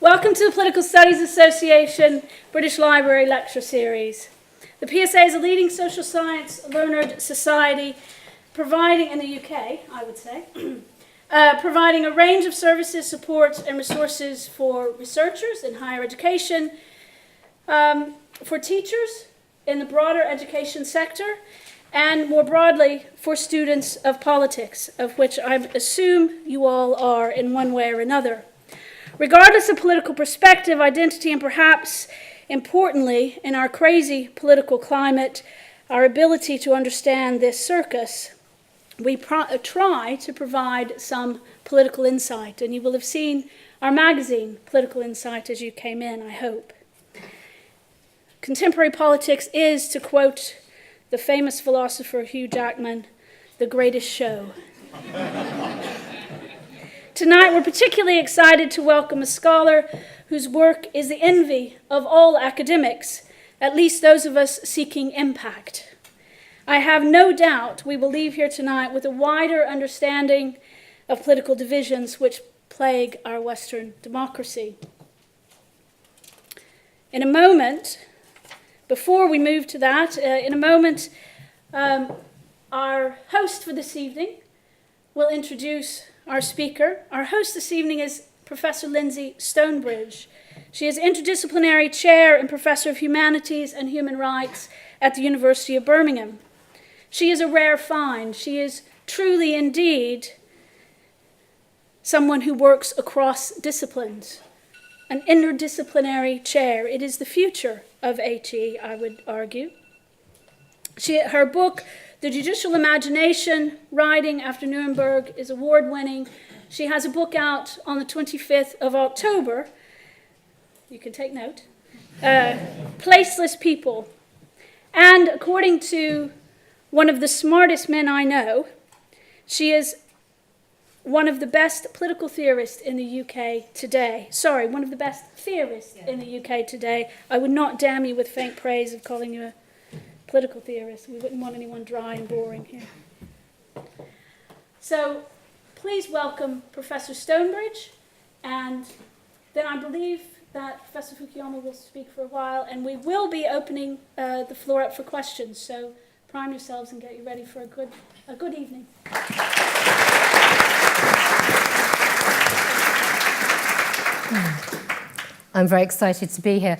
Welcome to the Political Studies Association British Library Lecture Series. The PSA is a leading social science learned society providing, in the UK, I would say, providing a range of services, support, and resources for researchers in higher education, for teachers in the broader education sector, and more broadly for students of politics, of which I assume you all are in one way or another. Regardless of political perspective, identity, and perhaps importantly, in our crazy political climate, our ability to understand this circus, we try to provide some political insight. And you will have seen our magazine, Political Insight, as you came in, I hope. Contemporary politics is, to quote the famous philosopher Hugh Jackman, the greatest show. Tonight, we're particularly excited to welcome a scholar whose work is the envy of all academics, at least those of us seeking impact. I have no doubt we will leave here tonight with a wider understanding of political divisions which plague our Western democracy. In a moment, before we move to that, our host for this evening will introduce our speaker. Our host this evening is Professor Lindsay Stonebridge. She is interdisciplinary chair and professor of humanities and human rights at the University of Birmingham. She is a rare find. She is truly indeed someone who works across disciplines, an interdisciplinary chair. It is the future of HE, I would argue. Her book, The Judicial Imagination, Writing After Nuremberg, is award-winning. She has a book out on the 25th of October. You can take note. Placeless People. And according to one of the smartest men I know, she is one of the best political theorists in the UK today. Sorry, one of the best theorists in the UK today. I would not damn you with faint praise of calling you a political theorist. We wouldn't want anyone dry and boring here. So please welcome Professor Stonebridge, and then I believe that Professor Fukuyama will speak for a while, and we will be opening the floor up for questions. So prime yourselves and get you ready for a good evening. I'm very excited to be here.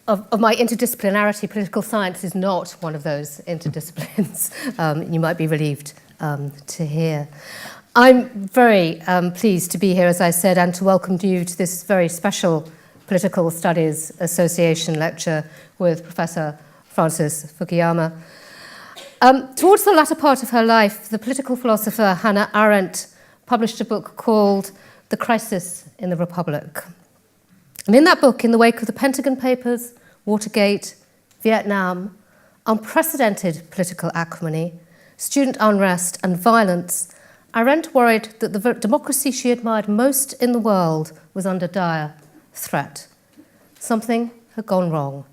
Of my interdisciplinarity, political science is not one of those interdisciplines. You might be relieved to hear. I'm very pleased to be here, as I said, and to welcome you to this very special Political Studies Association lecture with Professor Francis Fukuyama. Towards the latter part of her life, the political philosopher Hannah Arendt published a book called The Crisis in the Republic. And in that book, in the wake of the Pentagon Papers, Watergate, Vietnam, unprecedented political acrimony, student unrest and violence, Arendt worried that the democracy she admired most in the world was under dire threat. Something had gone wrong.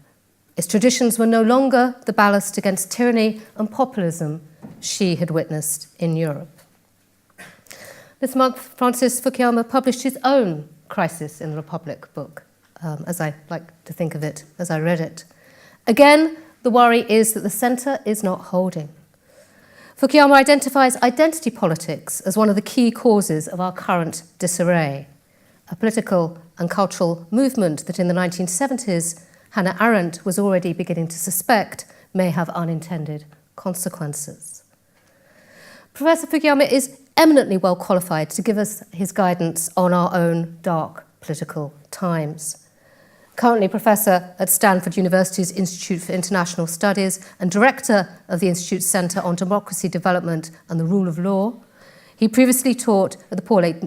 Its traditions were no longer the ballast against tyranny and populism she had witnessed in Europe. This month, Francis Fukuyama published his own Crisis in the Republic book, as I like to think of it as I read it. Again, the worry is that the centre is not holding. Fukuyama identifies identity politics as one of the key causes of our current disarray, a political and cultural movement that in the 1970s Hannah Arendt was already beginning to suspect may have unintended consequences. Professor Fukuyama is eminently well qualified to give us his guidance on our own dark political times. Currently professor at Stanford University's Institute for International Studies and director of the Institute's Centre on Democracy Development and the Rule of Law, he previously taught at the Paul H.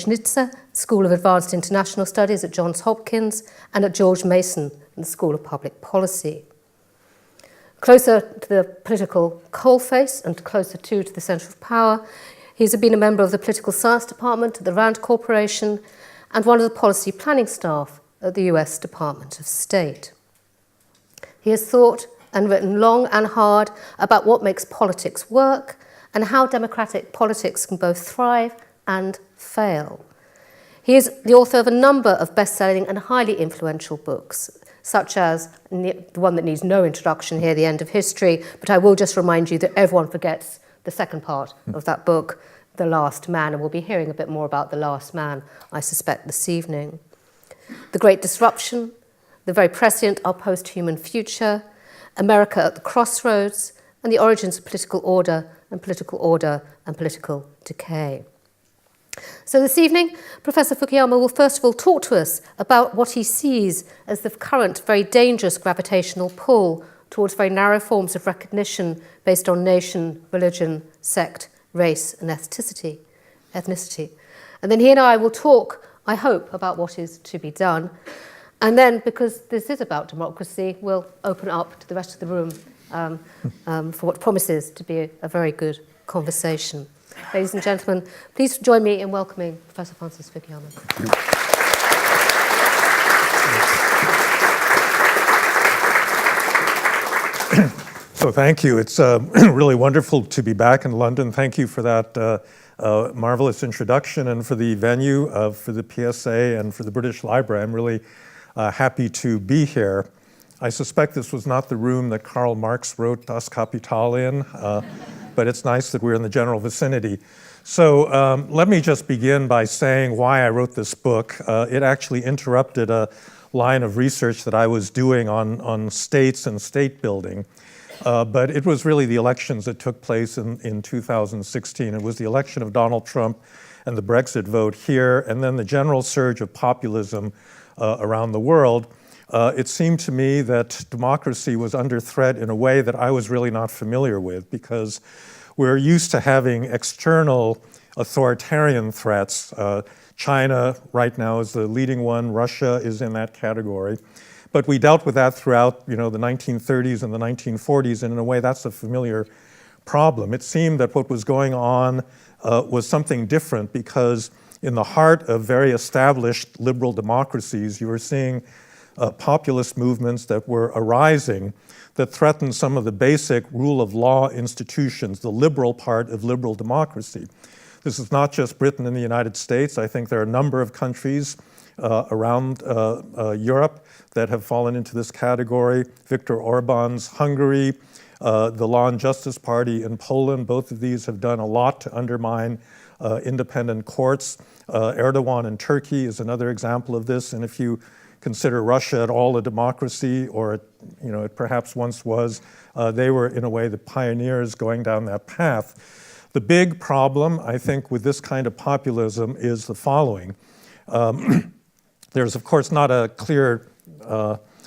Nitze School of Advanced International Studies at Johns Hopkins and at George Mason in the School of Public Policy. Closer to the political coalface and closer to the centre of power, he's been a member of the Political Science Department at the Rand Corporation and one of the policy planning staff at the US Department of State. He has thought and written long and hard about what makes politics work and how democratic politics can both thrive and fail. He is the author of a number of best-selling and highly influential books, such as the one that needs no introduction here, The End of History, but I will just remind you that everyone forgets the second part of that book, The Last Man, and we'll be hearing a bit more about The Last Man, I suspect, this evening. The Great Disruption, the very prescient Our Posthuman Future, America at the Crossroads, and the Origins of Political Order and Political Decay. So this evening, Professor Fukuyama will first of all talk to us about what he sees as the current very dangerous gravitational pull towards very narrow forms of recognition based on nation, religion, sect, race, and ethnicity. And then he and I will talk, I hope, about what is to be done. And then, because this is about democracy, we'll open up to the rest of the room for what promises to be a very good conversation. Ladies and gentlemen, please join me in welcoming Professor Francis Fukuyama. So thank you. It's really wonderful to be back in London. Thank you for that marvelous introduction and for the venue, for the PSA and for the British Library. I'm really happy to be here. I suspect this was not the room that Karl Marx wrote Das Kapital in, but it's nice that we're in the general vicinity. So let me just begin by saying why I wrote this book. It actually interrupted a line of research that I was doing on states and state building. But it was really the elections that took place in 2016. It was the election of Donald Trump and the Brexit vote here, and then the general surge of populism around the world. It seemed to me that democracy was under threat in a way that I was really not familiar with, because we're used to having external authoritarian threats. China right now is the leading one. Russia is in that category. But we dealt with that throughout, the 1930s and the 1940s, and in a way that's a familiar problem. It seemed that what was going on was something different, because in the heart of very established liberal democracies, you were seeing populist movements that were arising that threatened some of the basic rule of law institutions, the liberal part of liberal democracy. This is not just Britain and the United States. I think there are a number of countries around Europe that have fallen into this category. Viktor Orban's Hungary, the Law and Justice Party in Poland, both of these have done a lot to undermine independent courts. Erdogan in Turkey is another example of this, and if you consider Russia at all a democracy, or it perhaps once was, they were in a way the pioneers going down that path. The big problem, I think, with this kind of populism is the following. There's, of course, not a clear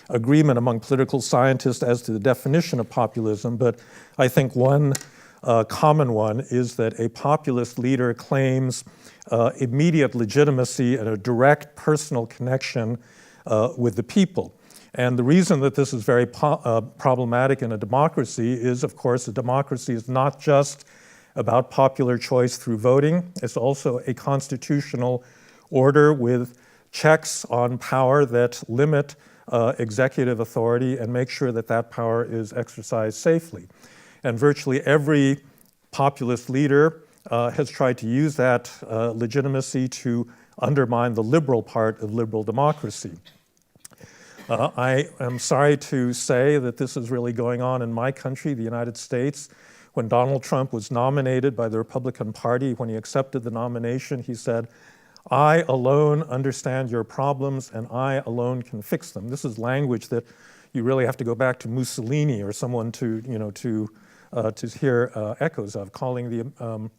agreement among political scientists as to the definition of populism, but I think one common one is that a populist leader claims immediate legitimacy and a direct personal connection with the people. And the reason that this is very problematic in a democracy is, of course, a democracy is not just about popular choice through voting. It's also a constitutional order with checks on power that limit executive authority and make sure that that power is exercised safely. And virtually every populist leader has tried to use that legitimacy to undermine the liberal part of liberal democracy. I am sorry to say that this is really going on in my country, the United States. When Donald Trump was nominated by the Republican Party, when he accepted the nomination, he said, "I alone understand your problems and I alone can fix them." This is language that you really have to go back to Mussolini or someone to hear echoes of, calling the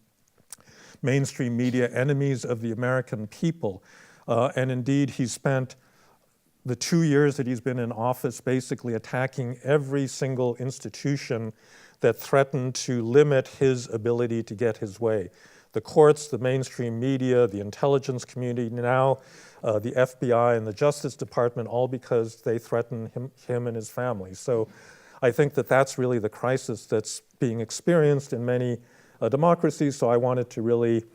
mainstream media enemies of the American people. And indeed, he spent the 2 years that he's been in office basically attacking every single institution that threatened to limit his ability to get his way. The courts, the mainstream media, the intelligence community, now the FBI and the Justice Department, all because they threaten him and his family. So I think that that's really the crisis that's being experienced in many democracies. So I wanted to really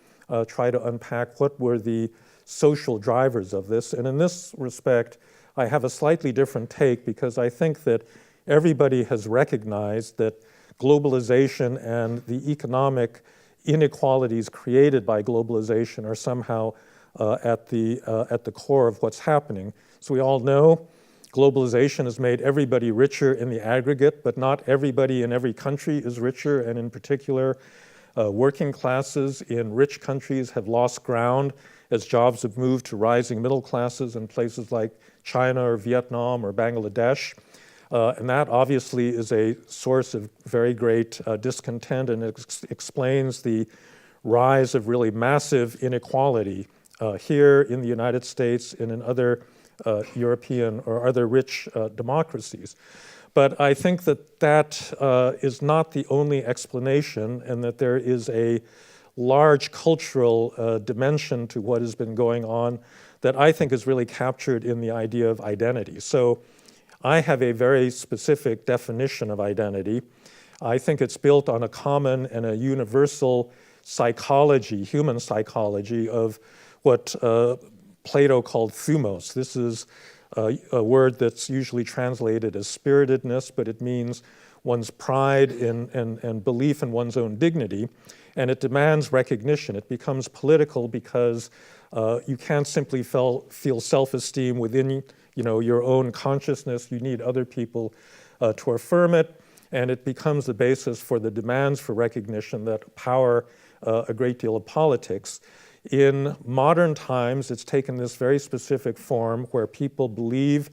try to unpack what were the social drivers of this. And in this respect, I have a slightly different take, because I think that everybody has recognized that globalization and the economic inequalities created by globalization are somehow at the core of what's happening. So we all know globalization has made everybody richer in the aggregate, but not everybody in every country is richer, and in particular, working classes in rich countries have lost ground as jobs have moved to rising middle classes in places like China or Vietnam or Bangladesh. And that obviously is a source of very great discontent, and explains the rise of really massive inequality here in the United States and in other European or other rich democracies. But I think that that is not the only explanation, and that there is a large cultural dimension to what has been going on that I think is really captured in the idea of identity. So I have a very specific definition of identity. I think it's built on a common and a universal psychology, human psychology, of what Plato called thumos. This is a word that's usually translated as spiritedness, but it means one's pride and belief in one's own dignity, and it demands recognition. It becomes political because you can't simply feel self-esteem within your own consciousness. You need other people to affirm it, and it becomes the basis for the demands for recognition that power a great deal of politics. In modern times, it's taken this very specific form where people believe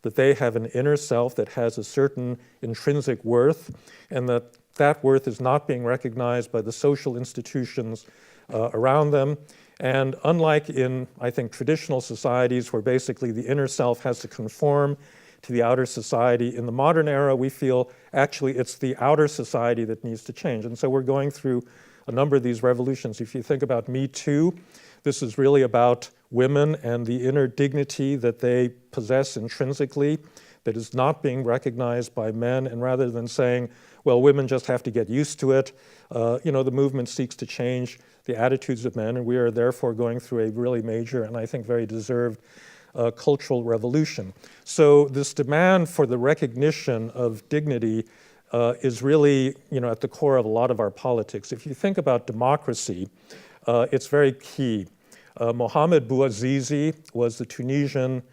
that they have an inner self that has a certain intrinsic worth, and that worth is not being recognized by the social institutions around them. And unlike in, I think, traditional societies where basically the inner self has to conform to the outer society, in the modern era we feel actually it's the outer society that needs to change. And so we're going through a number of these revolutions. If you think about Me Too, this is really about women and the inner dignity that they possess intrinsically that is not being recognized by men. And rather than saying, well, women just have to get used to it, the movement seeks to change the attitudes of men, and we are therefore going through a really major and I think very deserved cultural revolution. So this demand for the recognition of dignity is really, at the core of a lot of our politics. If you think about democracy, it's very key. Mohamed Bouazizi was the Tunisian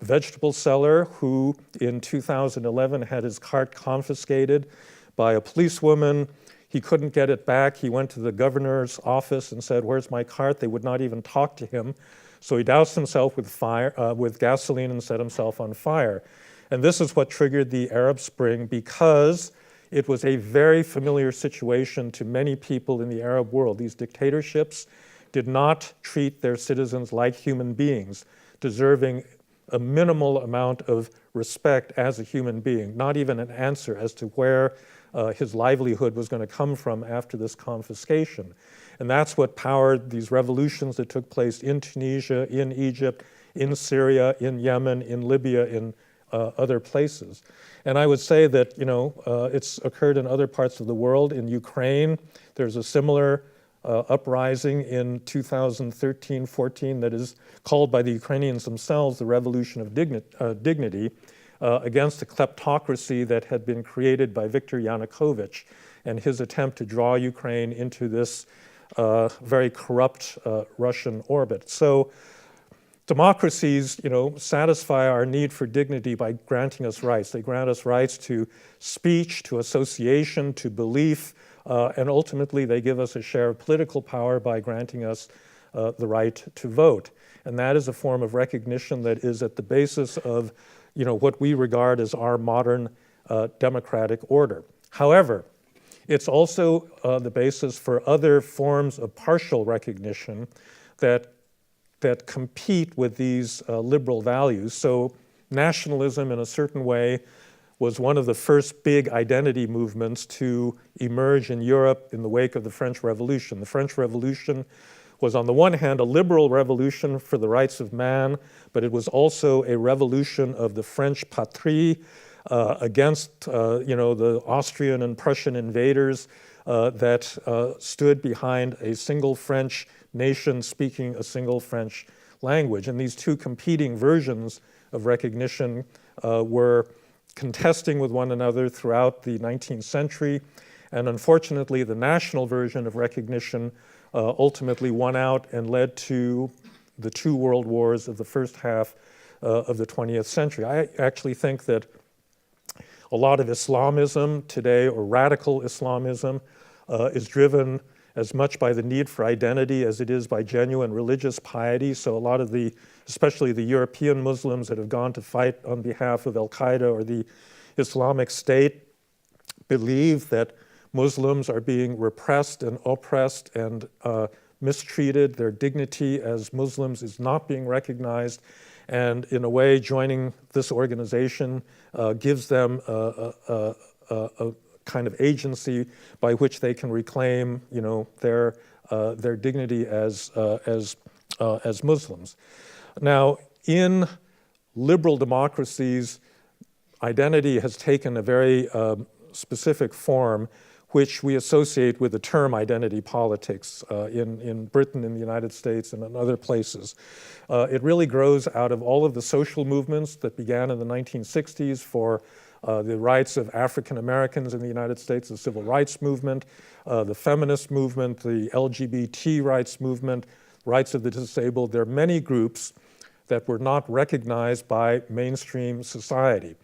vegetable seller who in 2011 had his cart confiscated by a policewoman. He couldn't get it back. He went to the governor's office and said, "Where's my cart?" They would not even talk to him. So he doused himself with gasoline and set himself on fire. And this is what triggered the Arab Spring, because it was a very familiar situation to many people in the Arab world. These dictatorships did not treat their citizens like human beings, deserving a minimal amount of respect as a human being, not even an answer as to where his livelihood was going to come from after this confiscation. And that's what powered these revolutions that took place in Tunisia, in Egypt, in Syria, in Yemen, in Libya, in other places. And I would say that, it's occurred in other parts of the world. In Ukraine, there's a similar uprising in 2013-14 that is called by the Ukrainians themselves the Revolution of Dignity, against the kleptocracy that had been created by Viktor Yanukovych and his attempt to draw Ukraine into this very corrupt Russian orbit. So democracies, satisfy our need for dignity by granting us rights. They grant us rights to speech, to association, to belief, and ultimately they give us a share of political power by granting us the right to vote. And that is a form of recognition that is at the basis of, what we regard as our modern democratic order. However, it's also the basis for other forms of partial recognition that compete with these liberal values. So nationalism, in a certain way, was one of the first big identity movements to emerge in Europe in the wake of the French Revolution. The French Revolution was, on the one hand, a liberal revolution for the rights of man, but it was also a revolution of the French patrie against, the Austrian and Prussian invaders that stood behind a single French nation speaking a single French language. And these two competing versions of recognition were contesting with one another throughout the 19th century. And unfortunately, the national version of recognition ultimately won out and led to the two world wars of the first half of the 20th century. I actually think that a lot of Islamism today, or radical Islamism, is driven as much by the need for identity as it is by genuine religious piety. So a lot of especially the European Muslims that have gone to fight on behalf of Al-Qaeda or the Islamic State believe that Muslims are being repressed and oppressed and mistreated. Their dignity as Muslims is not being recognized. And in a way, joining this organization gives them a kind of agency by which they can reclaim, their dignity as Muslims. Now, in liberal democracies, identity has taken a very specific form, which we associate with the term identity politics in Britain, in the United States, and in other places. It really grows out of all of the social movements that began in the 1960s for the rights of African Americans in the United States, the civil rights movement, the feminist movement, the LGBT rights movement, rights of the disabled. There are many groups that were not recognized by mainstream society.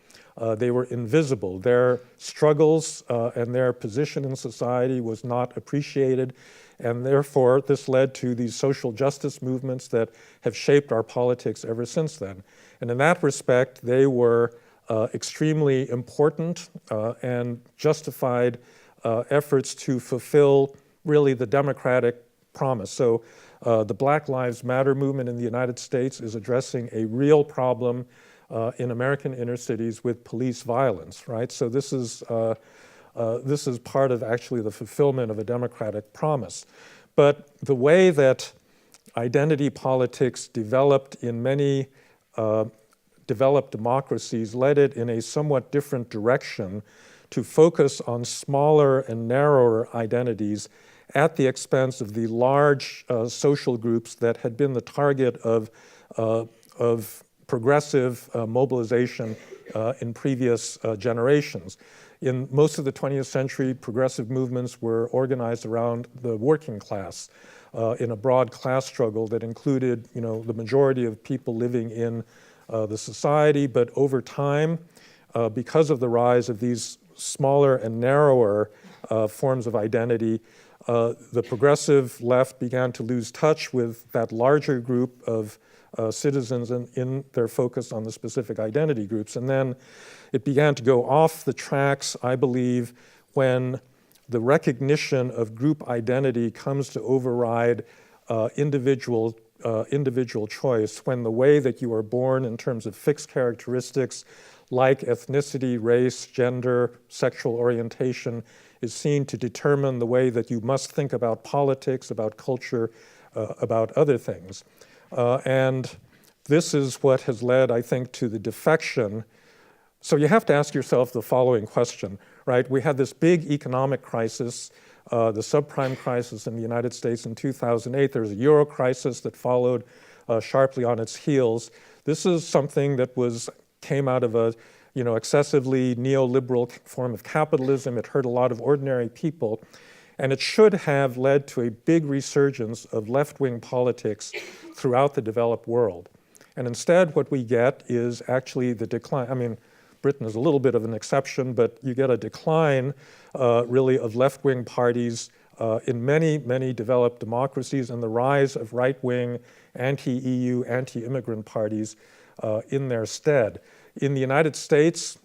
They were invisible. Their struggles and their position in society was not appreciated, and therefore this led to these social justice movements that have shaped our politics ever since then. And in that respect, they were extremely important and justified efforts to fulfill really the democratic promise. So the Black Lives Matter movement in the United States is addressing a real problem in American inner cities with police violence, right? So this is part of actually the fulfillment of a democratic promise. But the way that identity politics developed in many developed democracies led it in a somewhat different direction to focus on smaller and narrower identities at the expense of the large social groups that had been the target of progressive mobilization in previous generations. In most of the 20th century, progressive movements were organized around the working class in a broad class struggle that included, the majority of people living in the society. But over time, because of the rise of these smaller and narrower forms of identity, the progressive left began to lose touch with that larger group of citizens in their focus on the specific identity groups. And then it began to go off the tracks, I believe, when the recognition of group identity comes to override individual choice, when the way that you are born in terms of fixed characteristics like ethnicity, race, gender, sexual orientation is seen to determine the way that you must think about politics, about culture, about other things. And this is what has led, I think, to the defection. So you have to ask yourself the following question, right? We had this big economic crisis, the subprime crisis in the United States in 2008. There was a euro crisis that followed sharply on its heels. This is something that came out of a excessively neoliberal form of capitalism. It hurt a lot of ordinary people. And it should have led to a big resurgence of left-wing politics throughout the developed world. And instead, what we get is actually the decline. I mean, Britain is a little bit of an exception, but you get a decline, really, of left-wing parties in many, many developed democracies, and the rise of right-wing, anti-EU, anti-immigrant parties in their stead. In the United States,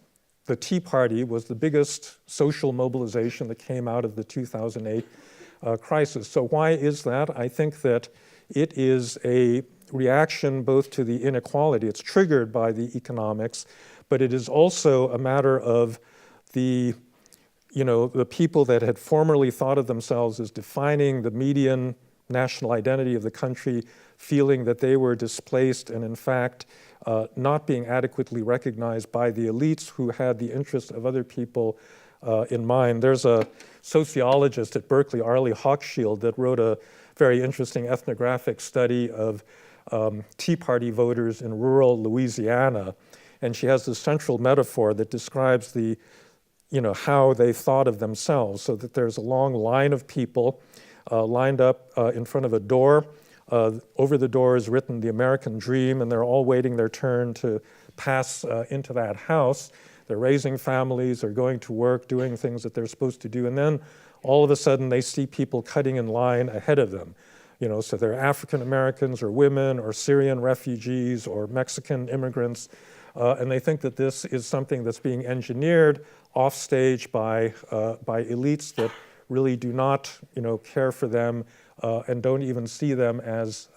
the Tea Party was the biggest social mobilization that came out of the 2008 crisis. So why is that? I think that it is a reaction both to the inequality. It's triggered by the economics, but it is also a matter of the people that had formerly thought of themselves as defining the median national identity of the country, feeling that they were displaced and in fact not being adequately recognized by the elites who had the interests of other people in mind. There's a sociologist at Berkeley, Arlie Hochschild, that wrote a very interesting ethnographic study of Tea Party voters in rural Louisiana. And she has this central metaphor that describes how they thought of themselves, so that there's a long line of people lined up in front of a door over the door is written the American dream, and they're all waiting their turn to pass into that house. They're raising families, they're going to work, doing things that they're supposed to do, and then all of a sudden they see people cutting in line ahead of them. So they're African Americans or women or Syrian refugees or Mexican immigrants, and they think that this is something that's being engineered offstage by elites that really do not, care for them and don't even see them as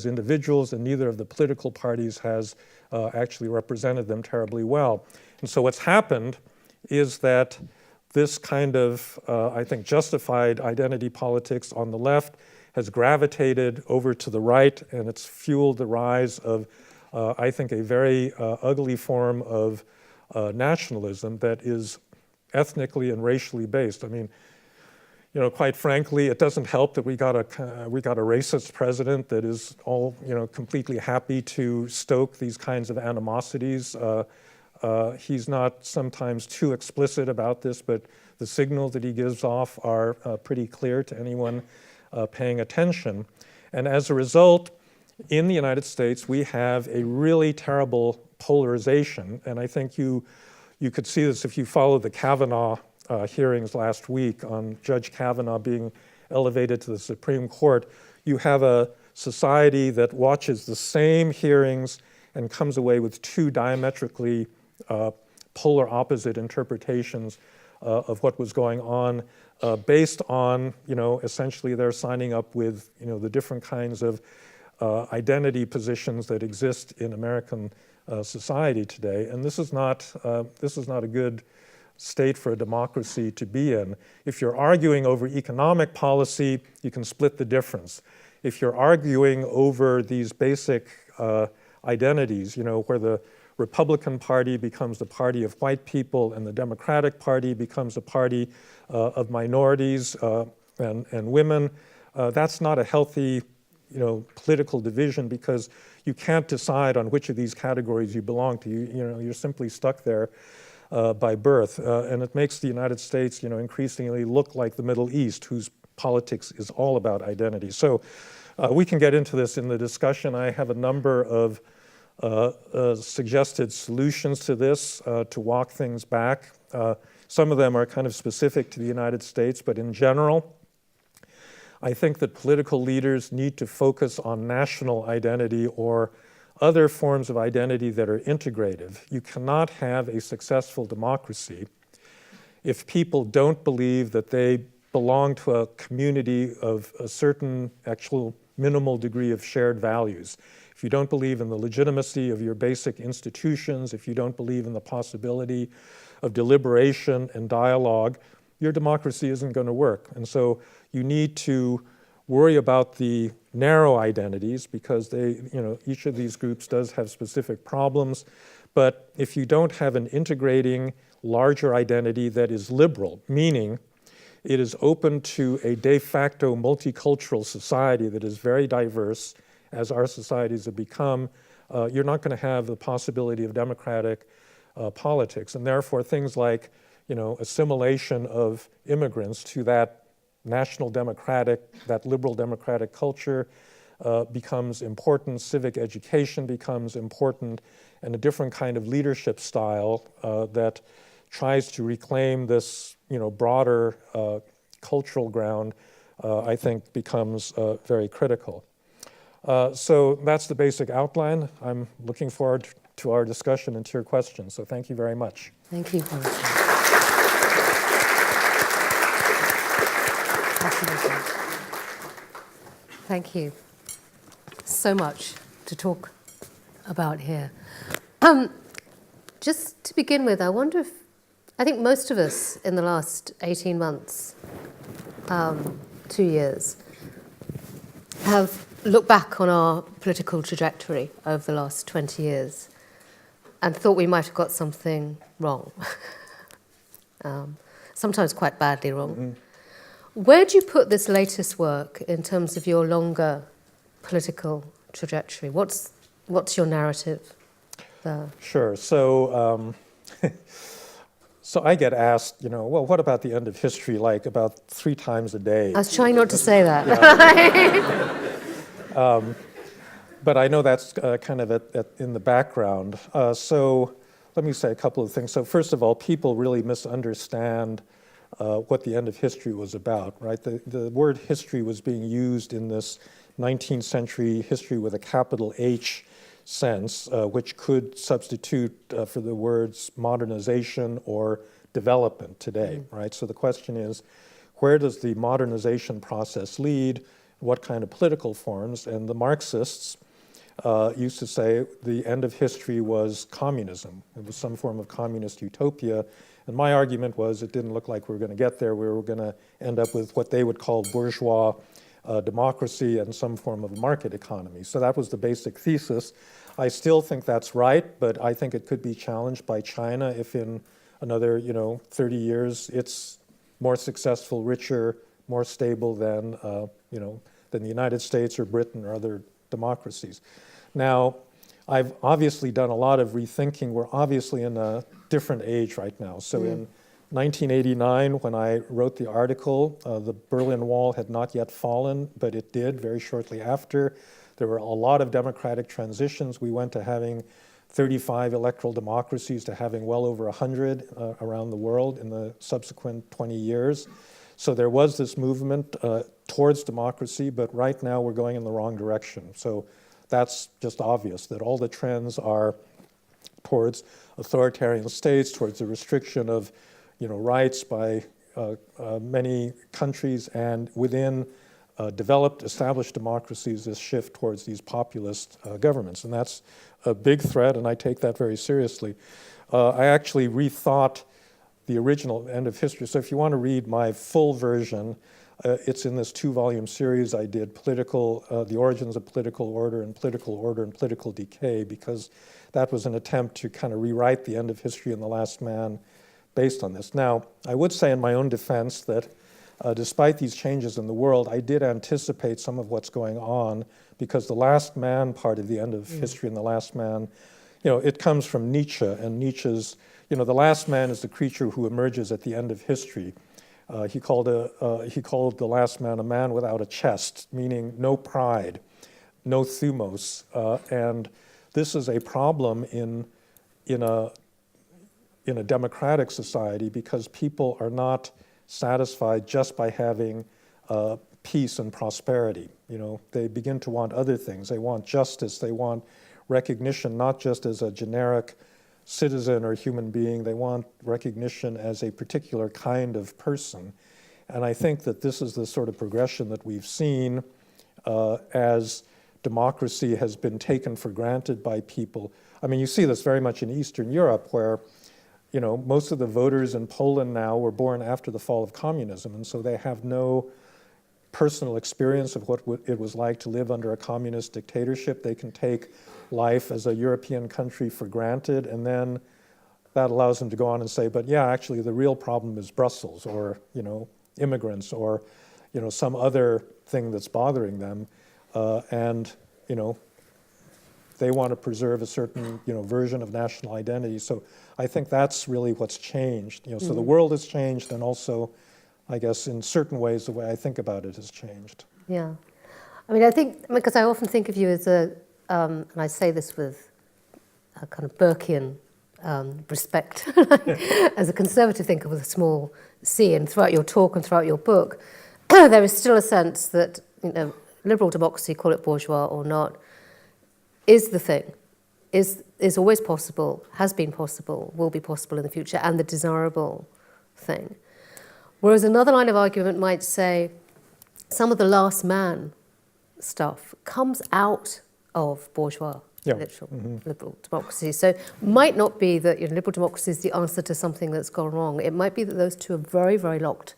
individuals, and neither of the political parties has actually represented them terribly well. And so what's happened is that this kind of, I think, justified identity politics on the left has gravitated over to the right, and it's fueled the rise of, I think, a very ugly form of nationalism that is ethnically and racially based. I mean, quite frankly, it doesn't help that we got a racist president that is all, completely happy to stoke these kinds of animosities. He's not sometimes too explicit about this, but the signals that he gives off are pretty clear to anyone paying attention. And as a result, in the United States, we have a really terrible polarization. And I think you could see this if you followed the Kavanaugh hearings last week on Judge Kavanaugh being elevated to the Supreme Court. You have a society that watches the same hearings and comes away with two diametrically polar opposite interpretations of what was going on, based on, essentially they're signing up with, the different kinds of identity positions that exist in American society today. And this is not a good state for a democracy to be in. If you're arguing over economic policy, you can split the difference. If you're arguing over these basic identities, where the Republican Party becomes the party of white people and the Democratic Party becomes a party of minorities and women, that's not a healthy, political division, because you can't decide on which of these categories you belong to. You're simply stuck there by birth, and it makes the United States, increasingly look like the Middle East, whose politics is all about identity. So we can get into this in the discussion. I have a number of suggested solutions to this to walk things back. Some of them are kind of specific to the United States, but in general, I think that political leaders need to focus on national identity or other forms of identity that are integrative. You cannot have a successful democracy if people don't believe that they belong to a community of a certain actual minimal degree of shared values. If you don't believe in the legitimacy of your basic institutions, if you don't believe in the possibility of deliberation and dialogue, your democracy isn't going to work. And so you need to worry about the narrow identities, because they, each of these groups does have specific problems. But if you don't have an integrating larger identity that is liberal, meaning it is open to a de facto multicultural society that is very diverse, as our societies have become, you're not going to have the possibility of democratic politics. And therefore, things like, assimilation of immigrants to that national democratic, that liberal democratic culture becomes important. Civic education becomes important, and a different kind of leadership style that tries to reclaim this, broader cultural ground, I think becomes very critical. So that's the basic outline. I'm looking forward to our discussion and to your questions. So thank you very much. Thank you. Thank you so much to talk about here. Just to begin with, I wonder if, I think most of us in the last 18 months, 2 years, have looked back on our political trajectory over the last 20 years and thought we might have got something wrong, sometimes quite badly wrong. Mm-hmm. Where do you put this latest work in terms of your longer political trajectory? What's your narrative there? Sure. So, so I get asked, well, what about the end of history? Like about 3 times a day. I was trying not to say that. But I know that's kind of in the background. So let me say a couple of things. So first of all, people really misunderstand what the end of history was about, right? The word history was being used in this 19th century history with a capital H sense, which could substitute for the words modernization or development today, right? So the question is, where does the modernization process lead? What kind of political forms? And the Marxists used to say the end of history was communism. It was some form of communist utopia. And my argument was it didn't look like we were going to get there. We were going to end up with what they would call bourgeois democracy and some form of market economy. So that was the basic thesis. I still think that's right, but I think it could be challenged by China if in another 30 years it's more successful, richer, more stable than than the United States or Britain or other democracies. Now, I've obviously done a lot of rethinking. We're obviously in a different age right now. So in 1989, when I wrote the article, the Berlin Wall had not yet fallen, but it did very shortly after. There were a lot of democratic transitions. We went to having 35 electoral democracies to having well over 100 around the world in the subsequent 20 years. So there was this movement towards democracy, but right now we're going in the wrong direction. So that's just obvious that all the trends are towards authoritarian states, towards the restriction of rights by many countries, and within developed, established democracies, this shift towards these populist governments. And that's a big threat, and I take that very seriously. I actually rethought the original end of history. So if you want to read my full version, it's in this 2-volume series I did, The Origins of Political Order and Political Decay, because that was an attempt to kind of rewrite the end of history and the last man based on this. Now, I would say in my own defense that despite these changes in the world, I did anticipate some of what's going on, because the last man part of the end of history and the last man, it comes from Nietzsche, and Nietzsche's, the last man is the creature who emerges at the end of history. He called the last man a man without a chest, meaning no pride, no thumos, and this is a problem in a democratic society, because people are not satisfied just by having peace and prosperity. They begin to want other things. They want justice. They want recognition, not just as a generic citizen or human being. They want recognition as a particular kind of person. And I think that this is the sort of progression that we've seen as democracy has been taken for granted by people. I mean, you see this very much in Eastern Europe, where most of the voters in Poland now were born after the fall of communism, and so they have no personal experience of what it was like to live under a communist dictatorship. They can take life as a European country for granted, and then that allows them to go on and say, but yeah, actually the real problem is Brussels, or immigrants, or some other thing that's bothering them, and they want to preserve a certain version of national identity. So I think that's really what's changed. So the world has changed, and also, I guess, in certain ways, the way I think about it has changed. Yeah. I mean, I think, because I often think of you as and I say this with a kind of Burkean respect, as a conservative thinker with a small c, and throughout your talk and throughout your book, there is still a sense that, liberal democracy, call it bourgeois or not, is the thing, is always possible, has been possible, will be possible in the future, and the desirable thing. Whereas another line of argument might say some of the last man stuff comes out of bourgeois liberal democracy. So it might not be that liberal democracy is the answer to something that's gone wrong. It might be that those two are very, very locked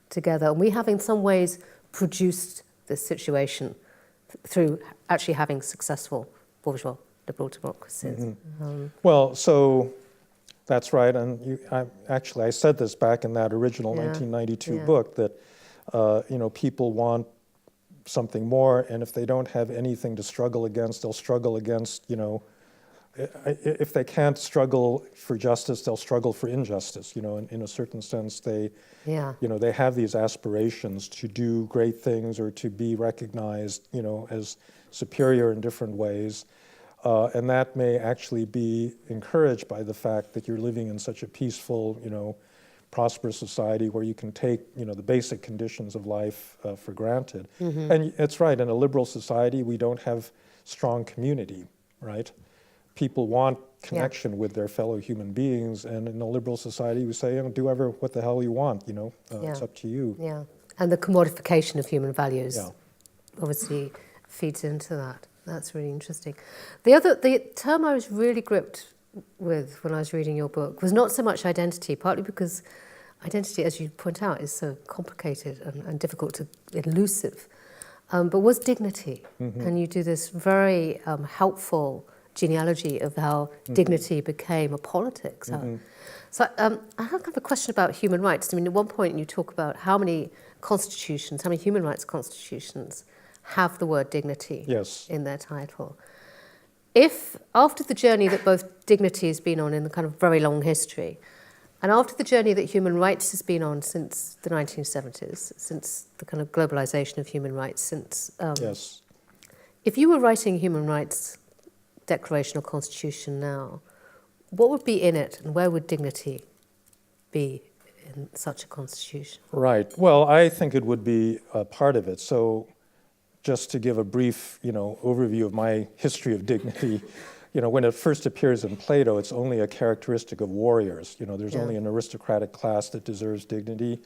together. And we have in some ways produced this situation through actually having successful bourgeois liberal democracies. Well, so that's right. And I said this back in that original 1992 book, that people want something more, and if they don't have anything to struggle against, they'll struggle against if they can't struggle for justice, they'll struggle for injustice. In a certain sense, they have these aspirations to do great things or to be recognized, as superior in different ways. And that may actually be encouraged by the fact that you're living in such a peaceful, prosperous society where you can take, the basic conditions of life for granted. And it's right, in a liberal society, we don't have strong community, right? People want connection with their fellow human beings, and in a liberal society, we say, do whatever what the hell you want, it's up to you. Yeah, and the commodification of human values obviously feeds into that. That's really interesting. The term I was really gripped with when I was reading your book was not so much identity, partly because identity, as you point out, is so complicated and difficult to elusive, but was dignity. And you do this very helpful genealogy of how dignity became a politics. So I have kind of a question about human rights. I mean, at one point you talk about how many human rights constitutions have the word dignity in their title. If, after the journey that both dignity has been on in the kind of very long history, and after the journey that human rights has been on since the 1970s, since the kind of globalization of human rights, since... If you were writing human rights declaration or constitution now, what would be in it and where would dignity be in such a constitution? Right. Well, I think it would be a part of it. So just to give a brief, overview of my history of dignity, when it first appears in Plato, it's only a characteristic of warriors. There's only an aristocratic class that deserves dignity.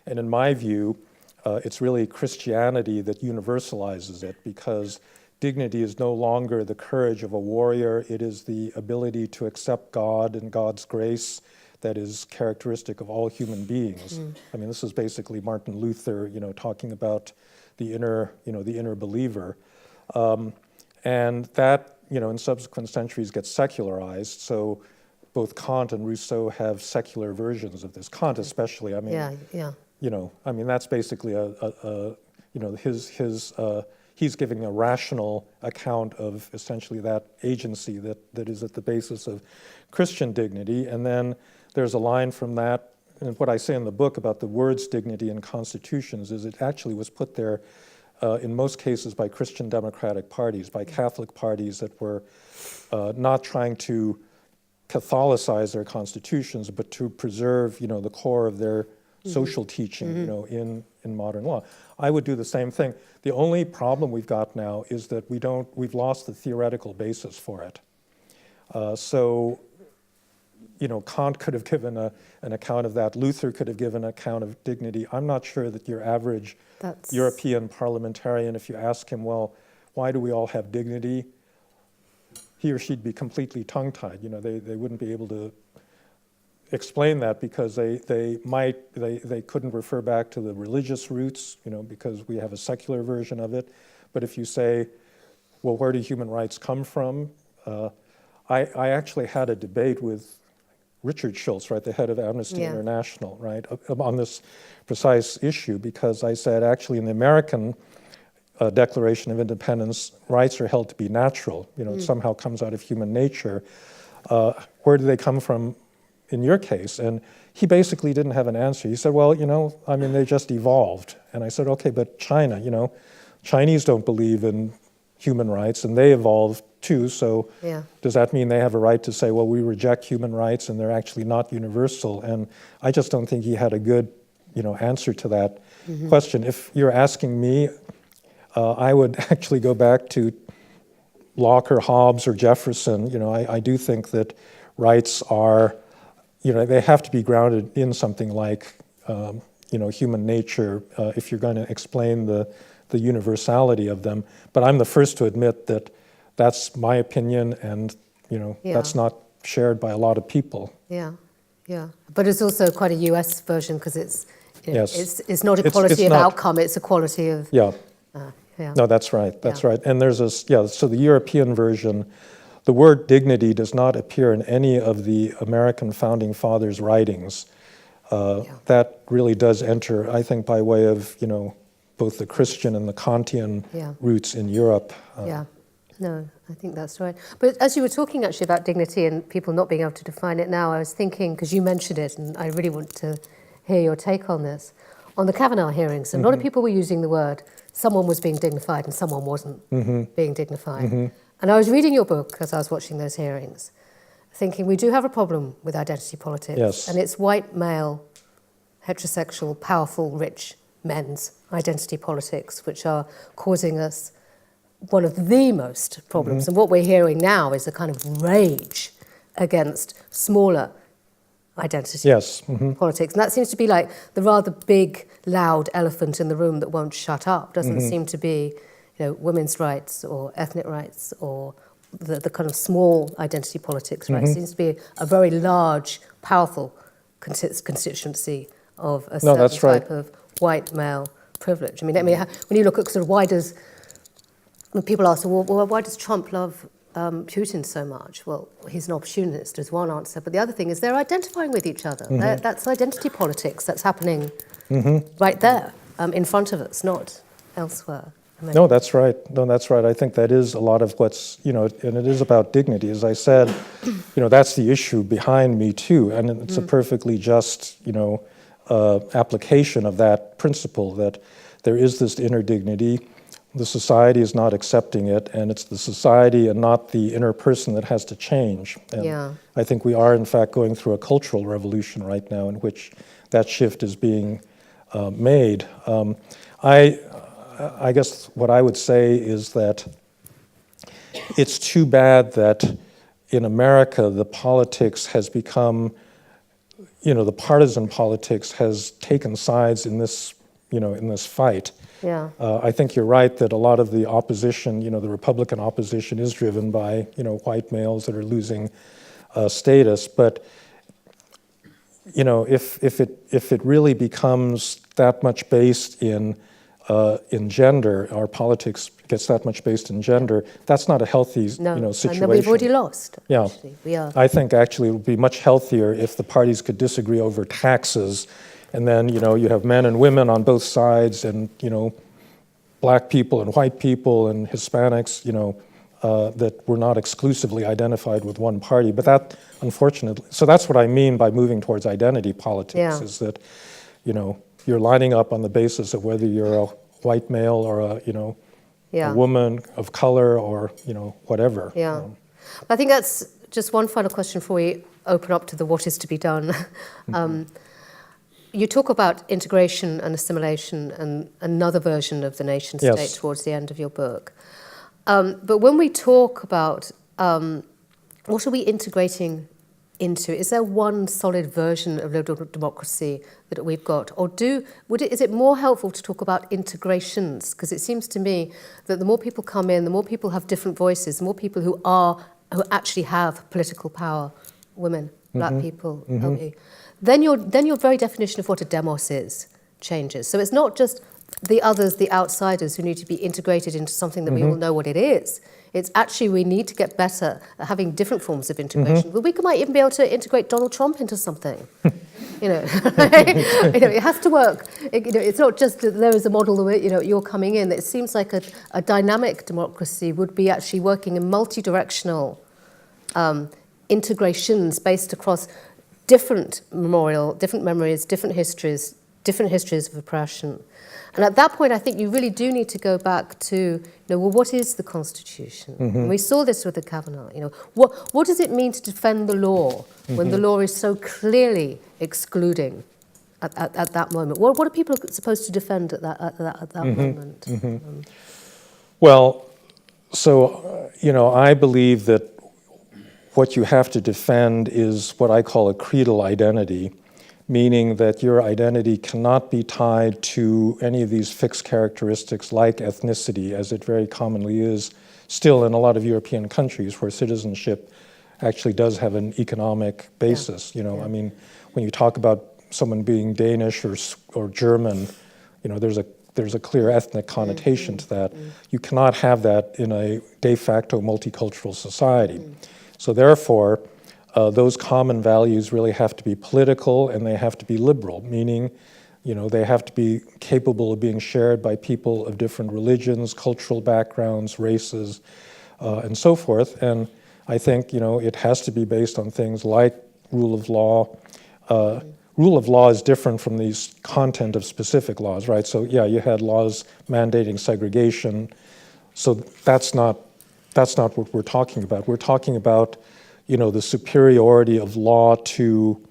And in my view, it's really Christianity that universalizes it, because dignity is no longer the courage of a warrior. It is the ability to accept God and God's grace that is characteristic of all human beings. I mean, this is basically Martin Luther, talking about the inner believer. And that, in subsequent centuries gets secularized. So both Kant and Rousseau have secular versions of this. Kant especially, I mean, that's basically he's giving a rational account of essentially that agency that is at the basis of Christian dignity. And then there's a line from that, and what I say in the book about the words dignity in constitutions is it actually was put there in most cases by Christian democratic parties, by Catholic parties that were not trying to Catholicize their constitutions, but to preserve, the core of their social teaching, in modern law. I would do the same thing. The only problem we've got now is that we've lost the theoretical basis for it. So, Kant could have given an account of that. Luther could have given an account of dignity. I'm not sure that your average European parliamentarian, if you ask him, well, why do we all have dignity? He or she'd be completely tongue-tied. They wouldn't be able to explain that because they couldn't refer back to the religious roots, because we have a secular version of it. But if you say, well, where do human rights come from? I actually had a debate with Richard Schultz, right, the head of Amnesty International, right, on this precise issue, because I said, actually, in the American Declaration of Independence, rights are held to be natural. It somehow comes out of human nature. Where do they come from in your case? And he basically didn't have an answer. He said, well, they just evolved. And I said, okay, but China, Chinese don't believe in human rights, and they evolved too, so does that mean they have a right to say, well, we reject human rights and they're actually not universal? And I just don't think he had a good, answer to that question. If you're asking me, I would actually go back to Locke or Hobbes or Jefferson. I do think that rights are, they have to be grounded in something like, human nature if you're going to explain the universality of them. But I'm the first to admit that that's my opinion, and that's not shared by a lot of people. Yeah. But it's also quite a US version because it's it's not equality of outcome; it's equality of No, that's right. That's right. And there's so the European version, the word dignity does not appear in any of the American founding fathers' writings. That really does enter, I think, by way of both the Christian and the Kantian roots in Europe. No, I think that's right. But as you were talking actually about dignity and people not being able to define it now, I was thinking, because you mentioned it, and I really want to hear your take on this. On the Kavanaugh hearings, a lot of people were using the word, someone was being dignified and someone wasn't being dignified. And I was reading your book as I was watching those hearings, thinking we do have a problem with identity politics. Yes. And it's white, male, heterosexual, powerful, rich men's identity politics, which are causing us one of the most problems. And what we're hearing now is a kind of rage against smaller identity politics. And that seems to be like the rather big, loud elephant in the room that won't shut up. Doesn't seem to be, women's rights or ethnic rights or the kind of small identity politics, right? It seems to be a very large, powerful constituency of a certain type of white male privilege. I mean, when you look at sort of when people ask, well, why does Trump love Putin so much? Well, he's an opportunist is one answer, but the other thing is they're identifying with each other. That's identity politics that's happening right there in front of us, not elsewhere. No, that's right. I think that is a lot of what's, and it is about dignity. As I said, that's the issue behind Me Too, and it's a perfectly just, application of that principle that there is this inner dignity. The society is not accepting it, and it's the society and not the inner person that has to change. And I think we are, in fact, going through a cultural revolution right now in which that shift is being made. I guess what I would say is that it's too bad that in America the politics has become, the partisan politics has taken sides in this, in this fight. Yeah. I think you're right that a lot of the opposition, the Republican opposition is driven by, white males that are losing status. But, if it really becomes that much based in gender, our politics gets that much based in gender, that's not a healthy, situation. And then we've already lost. Yeah. Actually. We are. I think actually it would be much healthier if the parties could disagree over taxes, and then, you have men and women on both sides, and, black people and white people and Hispanics, that were not exclusively identified with one party. But that, unfortunately, so that's what I mean by moving towards identity politics, is that, you're lining up on the basis of whether you're a white male or a woman of color or, whatever. Yeah. I think that's just one final question before we open up to the what is to be done. You talk about integration and assimilation and another version of the nation state towards the end of your book. But when we talk about what are we integrating into, is there one solid version of liberal democracy that we've got? Or is it more helpful to talk about integrations? Because it seems to me that the more people come in, the more people have different voices, the more people who actually have political power, women, black people, then your very definition of what a demos is changes. So it's not just the others, the outsiders, who need to be integrated into something that we all know what it is. It's actually we need to get better at having different forms of integration. But we might even be able to integrate Donald Trump into something. It has to work. It's not just that there is a model that you're coming in. It seems like a dynamic democracy would be actually working in multi-directional integrations based across different memories, different histories of oppression. And at that point, I think you really do need to go back to, what is the Constitution? And we saw this with the Kavanaugh. What does it mean to defend the law when the law is so clearly excluding at that moment? What are people supposed to defend at that moment? Well, so, I believe that what you have to defend is what I call a creedal identity, meaning that your identity cannot be tied to any of these fixed characteristics like ethnicity, as it very commonly is still in a lot of European countries where citizenship actually does have an economic basis. I mean, when you talk about someone being Danish or German, there's a clear ethnic connotation to that. You cannot have that in a de facto multicultural society. So therefore, those common values really have to be political and they have to be liberal, meaning, they have to be capable of being shared by people of different religions, cultural backgrounds, races, and so forth. And I think, it has to be based on things like rule of law. Rule of law is different from these content of specific laws, right? So yeah, you had laws mandating segregation. So that's not what we're talking about. We're talking about, the superiority of law to,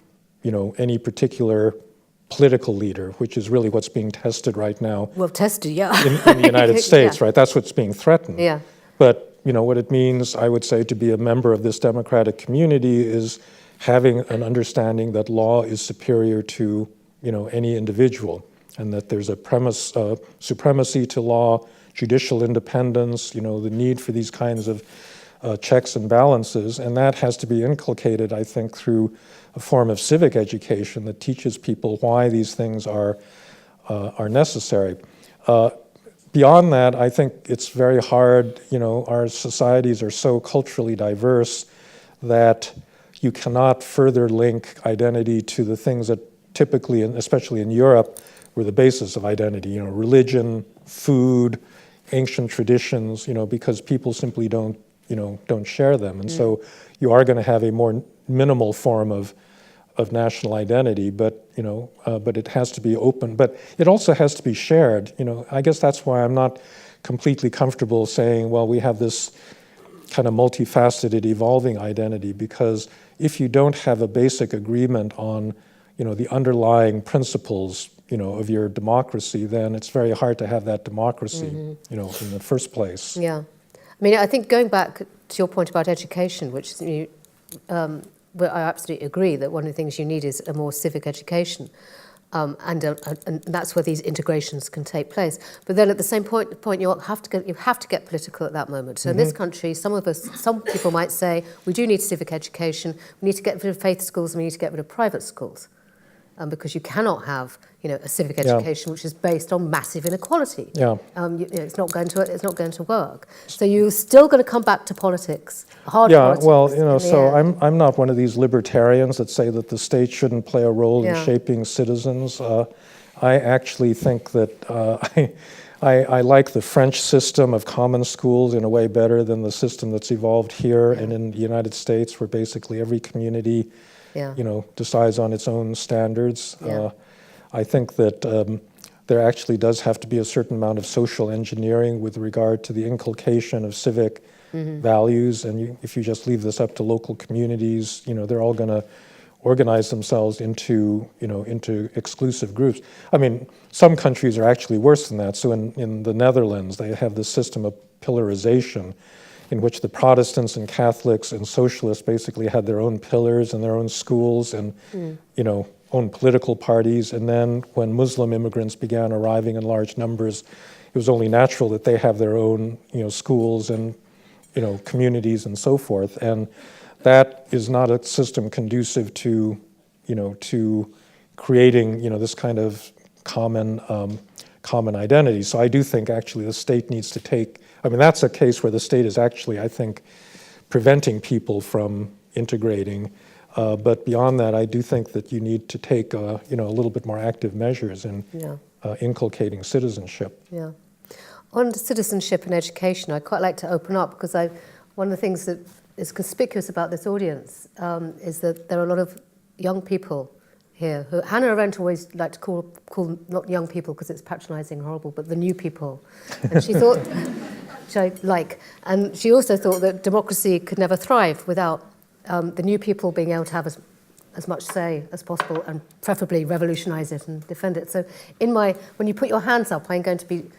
any particular political leader, which is really what's being tested right now. Well, tested, yeah. in the United States, Yeah. right? That's what's being threatened. Yeah. But, what it means, I would say, to be a member of this democratic community is having an understanding that law is superior to, any individual, and that there's a supremacy to law, judicial independence, the need for these kinds of checks and balances, and that has to be inculcated, I think, through a form of civic education that teaches people why these things are necessary. Beyond that, I think it's very hard, our societies are so culturally diverse that you cannot further link identity to the things that typically, and especially in Europe, were the basis of identity, religion, food, ancient traditions, because people simply don't share them. And so you are going to have a more minimal form of national identity, but it has to be open, but it also has to be shared. I guess that's why I'm not completely comfortable saying, well, we have this kind of multifaceted evolving identity, because if you don't have a basic agreement on, the underlying principles, of your democracy, then it's very hard to have that democracy, in the first place. Yeah. I mean, I think going back to your point about education, which but I absolutely agree that one of the things you need is a more civic education, and that's where these integrations can take place. But then at the same point you have to get political at that moment. So in this country, some people might say we do need civic education. We need to get rid of faith schools. And we need to get rid of private schools, because you cannot have a civic education which is based on massive inequality. Yeah. It's not going to work. So you're still going to come back to politics, hard politics. Yeah, well, so I'm not one of these libertarians that say that the state shouldn't play a role in shaping citizens. I actually think that I like the French system of common schools in a way better than the system that's evolved here and in the United States, where basically every community, decides on its own standards. I think that there actually does have to be a certain amount of social engineering with regard to the inculcation of civic values, and if you just leave this up to local communities, they're all going to organize themselves into exclusive groups. I mean, some countries are actually worse than that. So in the Netherlands, they have this system of pillarization, in which the Protestants and Catholics and socialists basically had their own pillars and their own schools and own political parties. And then when Muslim immigrants began arriving in large numbers, it was only natural that they have their own schools and communities and so forth. And that is not a system conducive to creating this kind of common identity. So I do think actually the state needs to take. I mean, that's a case where the state is actually, I think, preventing people from integrating. But beyond that, I do think that you need to take a little bit more active measures in inculcating citizenship. Yeah. On citizenship and education, I'd quite like to open up, because one of the things that is conspicuous about this audience is that there are a lot of young people here who Hannah Arendt always liked to call not young people because it's patronising and horrible, but the new people. And she thought, which I like, and she also thought that democracy could never thrive without the new people being able to have as much say as possible, and preferably revolutionise it and defend it. So when you put your hands up, I'm going to be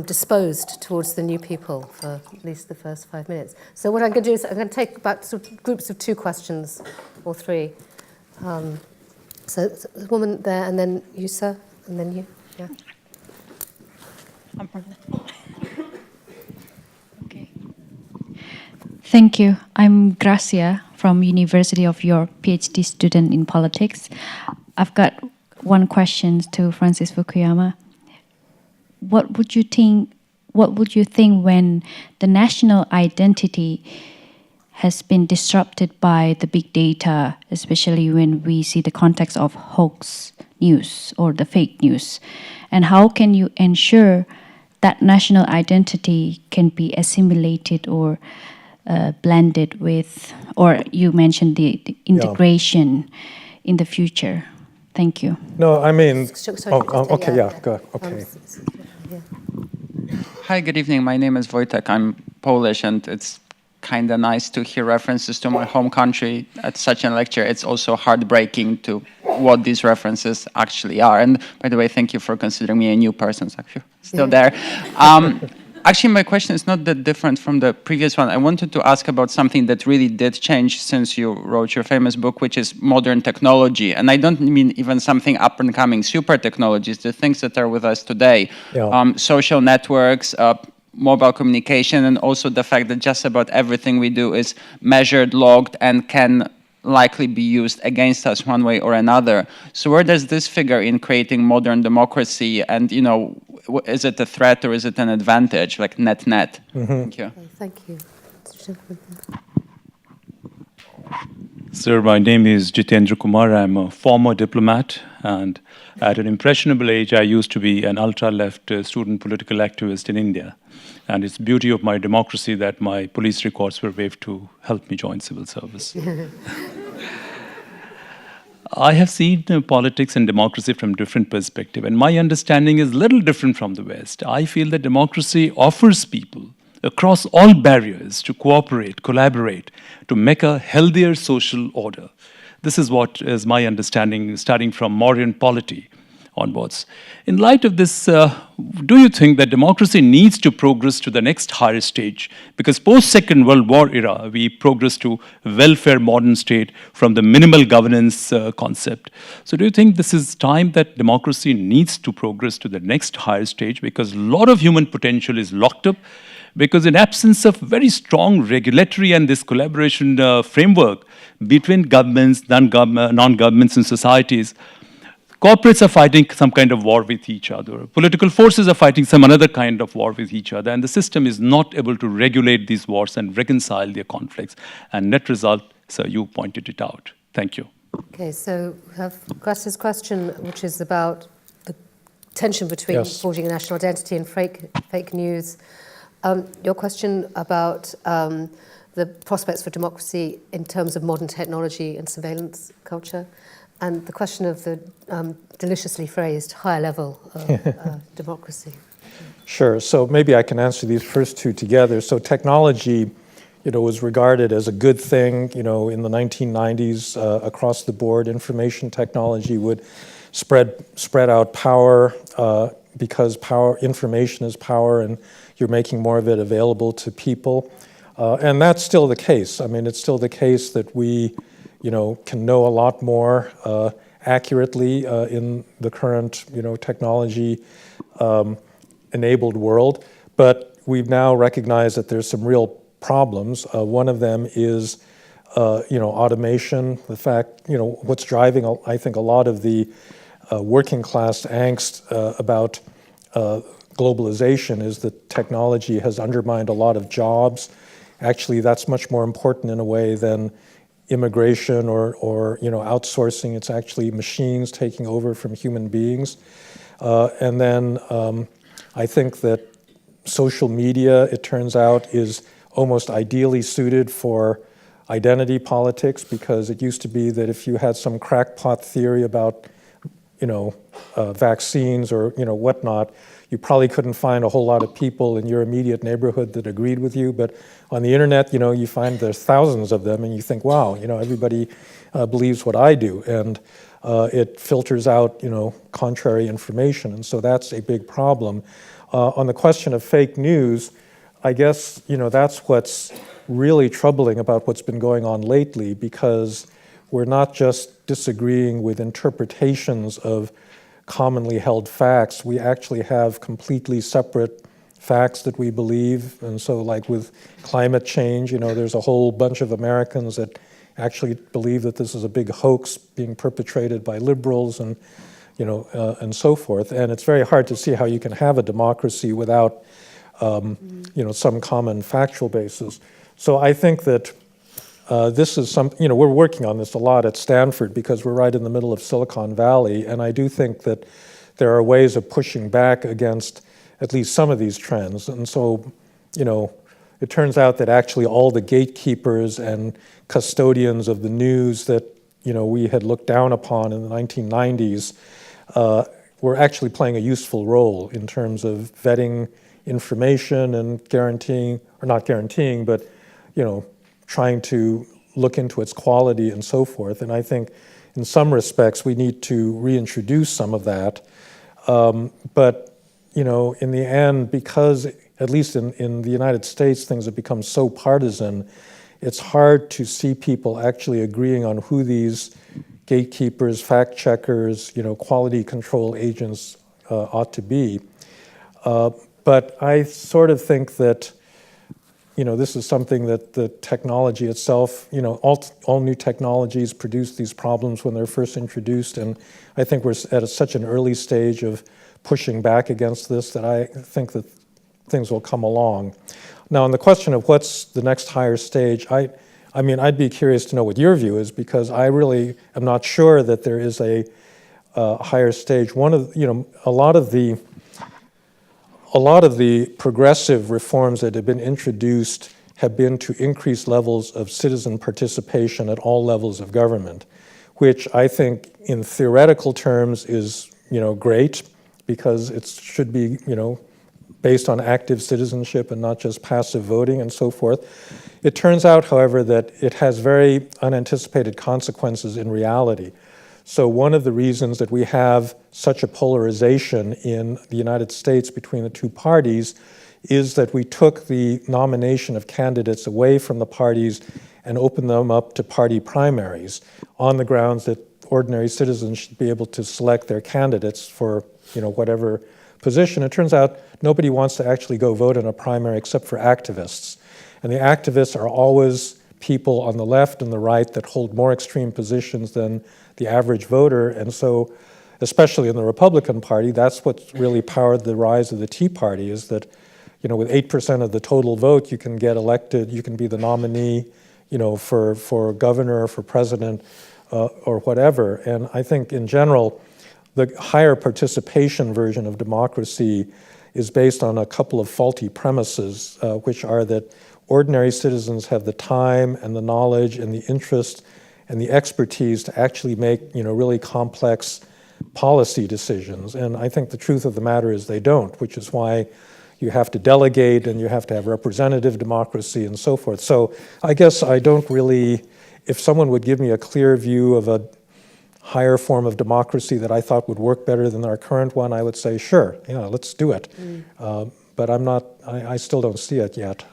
disposed towards the new people for at least the first 5 minutes. So what I'm going to do is I'm going to take about sort of groups of 2 questions or 3. So the woman there, and then you, sir, and then you. Yeah. Okay. Thank you. I'm Gracia from University of York, PhD student in politics. I've got one question to Francis Fukuyama. What would you think when the national identity has been disrupted by the big data, especially when we see the context of hoax news or the fake news? And how can you ensure that national identity can be assimilated or blended with, or you mentioned the integration in the future. Thank you. No, I mean, Sorry, okay, yeah, go ahead. Okay. Hi, good evening. My name is Wojtek. I'm Polish, and it's kind of nice to hear references to my home country at such a lecture. It's also heartbreaking to what these references actually are. And by the way, thank you for considering me a new person. Actually, still there. Actually, my question is not that different from the previous one. I wanted to ask about something that really did change since you wrote your famous book, which is modern technology. And I don't mean even something up and coming super technologies, the things that are with us today, social networks, mobile communication, and also the fact that just about everything we do is measured, logged, and can likely be used against us one way or another. So where does this figure in creating modern democracy? And, you know, is it a threat or is it an advantage, like net-net? Thank you. Okay, thank you. Sir, my name is Jitendra Kumar. I'm a former diplomat, and at an impressionable age, I used to be an ultra-left student political activist in India. And it's the beauty of my democracy that my police records were waived to help me join civil service. I have seen politics and democracy from different perspectives, and my understanding is a little different from the West. I feel that democracy offers people across all barriers to cooperate, collaborate, to make a healthier social order. This is what is my understanding, starting from modern polity onwards. In light of this, do you think that democracy needs to progress to the next higher stage? Because post-Second World War era, we progressed to welfare modern state from the minimal governance concept. So do you think this is time that democracy needs to progress to the next higher stage? Because a lot of human potential is locked up, because in absence of very strong regulatory and this collaboration framework between governments, non-governments and societies, corporates are fighting some kind of war with each other. Political forces are fighting some another kind of war with each other, and the system is not able to regulate these wars and reconcile their conflicts. And net result, sir, you pointed it out. Thank you. Okay, so we have Grace's question, which is about the tension between forging a national identity and fake news. Your question about the prospects for democracy in terms of modern technology and surveillance culture, and the question of the deliciously phrased higher level of democracy. Sure. So maybe I can answer these first two together. So technology, was regarded as a good thing, in the 1990s across the board. Information technology would spread out power because information is power, and you're making more of it available to people. And that's still the case. I mean, it's still the case that we, can know a lot more accurately in the current, technology enabled world. But we've now recognized that there's some real problems. One of them is, automation. The fact, what's driving, I think, a lot of the working class angst about globalization is that technology has undermined a lot of jobs. Actually, that's much more important in a way than immigration or outsourcing. It's actually machines taking over from human beings. And then I think that social media, it turns out, is almost ideally suited for identity politics, because it used to be that if you had some crackpot theory about vaccines or whatnot, you probably couldn't find a whole lot of people in your immediate neighborhood that agreed with you. But on the internet, you find there's thousands of them, and you think, wow, everybody believes what I do, and it filters out contrary information, and so that's a big problem. On the question of fake news, I guess that's what's really troubling about what's been going on lately, because we're not just disagreeing with interpretations of commonly held facts. We actually have completely separate facts that we believe. And so like with climate change, there's a whole bunch of Americans that actually believe that this is a big hoax being perpetrated by liberals and and so forth. And it's very hard to see how you can have a democracy without some common factual basis. So I think that this is something, we're working on this a lot at Stanford because we're right in the middle of Silicon Valley, and I do think that there are ways of pushing back against at least some of these trends. And so, you know, it turns out that actually all the gatekeepers and custodians of the news that, you know, we had looked down upon in the 1990s were actually playing a useful role in terms of vetting information and guaranteeing, or not guaranteeing, but, you know, trying to look into its quality and so forth. And I think in some respects we need to reintroduce some of that. But, you know, in the end, because at least in the United States, things have become so partisan, it's hard to see people actually agreeing on who these gatekeepers, fact checkers, you know, quality control agents ought to be. But I sort of think that, you know, this is something that the technology itself, you know, all new technologies produce these problems when they're first introduced, and I think we're at such an early stage of pushing back against this that I think that things will come along. Now, on the question of what's the next higher stage, I mean, I'd be curious to know what your view is, because I really am not sure that there is a higher stage. One of, you know, a lot of the progressive reforms that have been introduced have been to increase levels of citizen participation at all levels of government, which I think in theoretical terms is, you know, great, because it should be, you know, based on active citizenship and not just passive voting and so forth. It turns out, however, that it has very unanticipated consequences in reality. So one of the reasons that we have such a polarization in the United States between the two parties is that we took the nomination of candidates away from the parties and opened them up to party primaries on the grounds that ordinary citizens should be able to select their candidates for, you know, whatever position. It turns out nobody wants to actually go vote in a primary except for activists. And the activists are always people on the left and the right that hold more extreme positions than the average voter. And so, especially in the Republican Party, that's what really powered the rise of the Tea Party, is that, you know, with 8% of the total vote, you can get elected, you can be the nominee, you know, for governor, for president, or whatever. And I think in general, the higher participation version of democracy is based on a couple of faulty premises, which are that ordinary citizens have the time and the knowledge and the interest and the expertise to actually make, you know, really complex policy decisions. And I think the truth of the matter is they don't, which is why you have to delegate and you have to have representative democracy and so forth. So I guess I don't really, if someone would give me a clear view of a higher form of democracy that I thought would work better than our current one, I would say, sure, yeah, let's do it. But I still don't see it yet.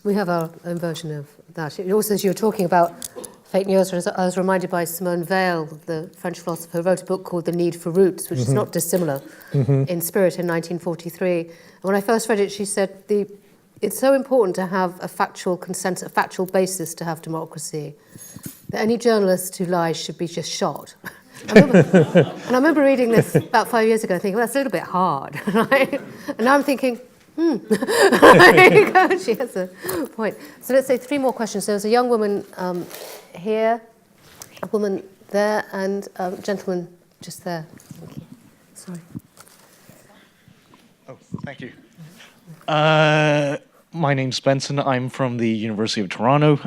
We have our own version of that. Also, as you were talking about fake news, I was reminded by Simone Weil, the French philosopher, who wrote a book called The Need for Roots, which is not dissimilar in spirit, in 1943. And when I first read it, she said, it's so important to have a factual consensus, a factual basis to have democracy, that any journalist who lies should be just shot. And I remember reading this about 5 years ago, thinking, well, that's a little bit hard. Right? And now I'm thinking, she has a point. So let's say 3 more questions. There's a young woman here, a woman there, and a gentleman just there. Thank you. Sorry. Oh, thank you. My name's Benson. I'm from the University of Toronto.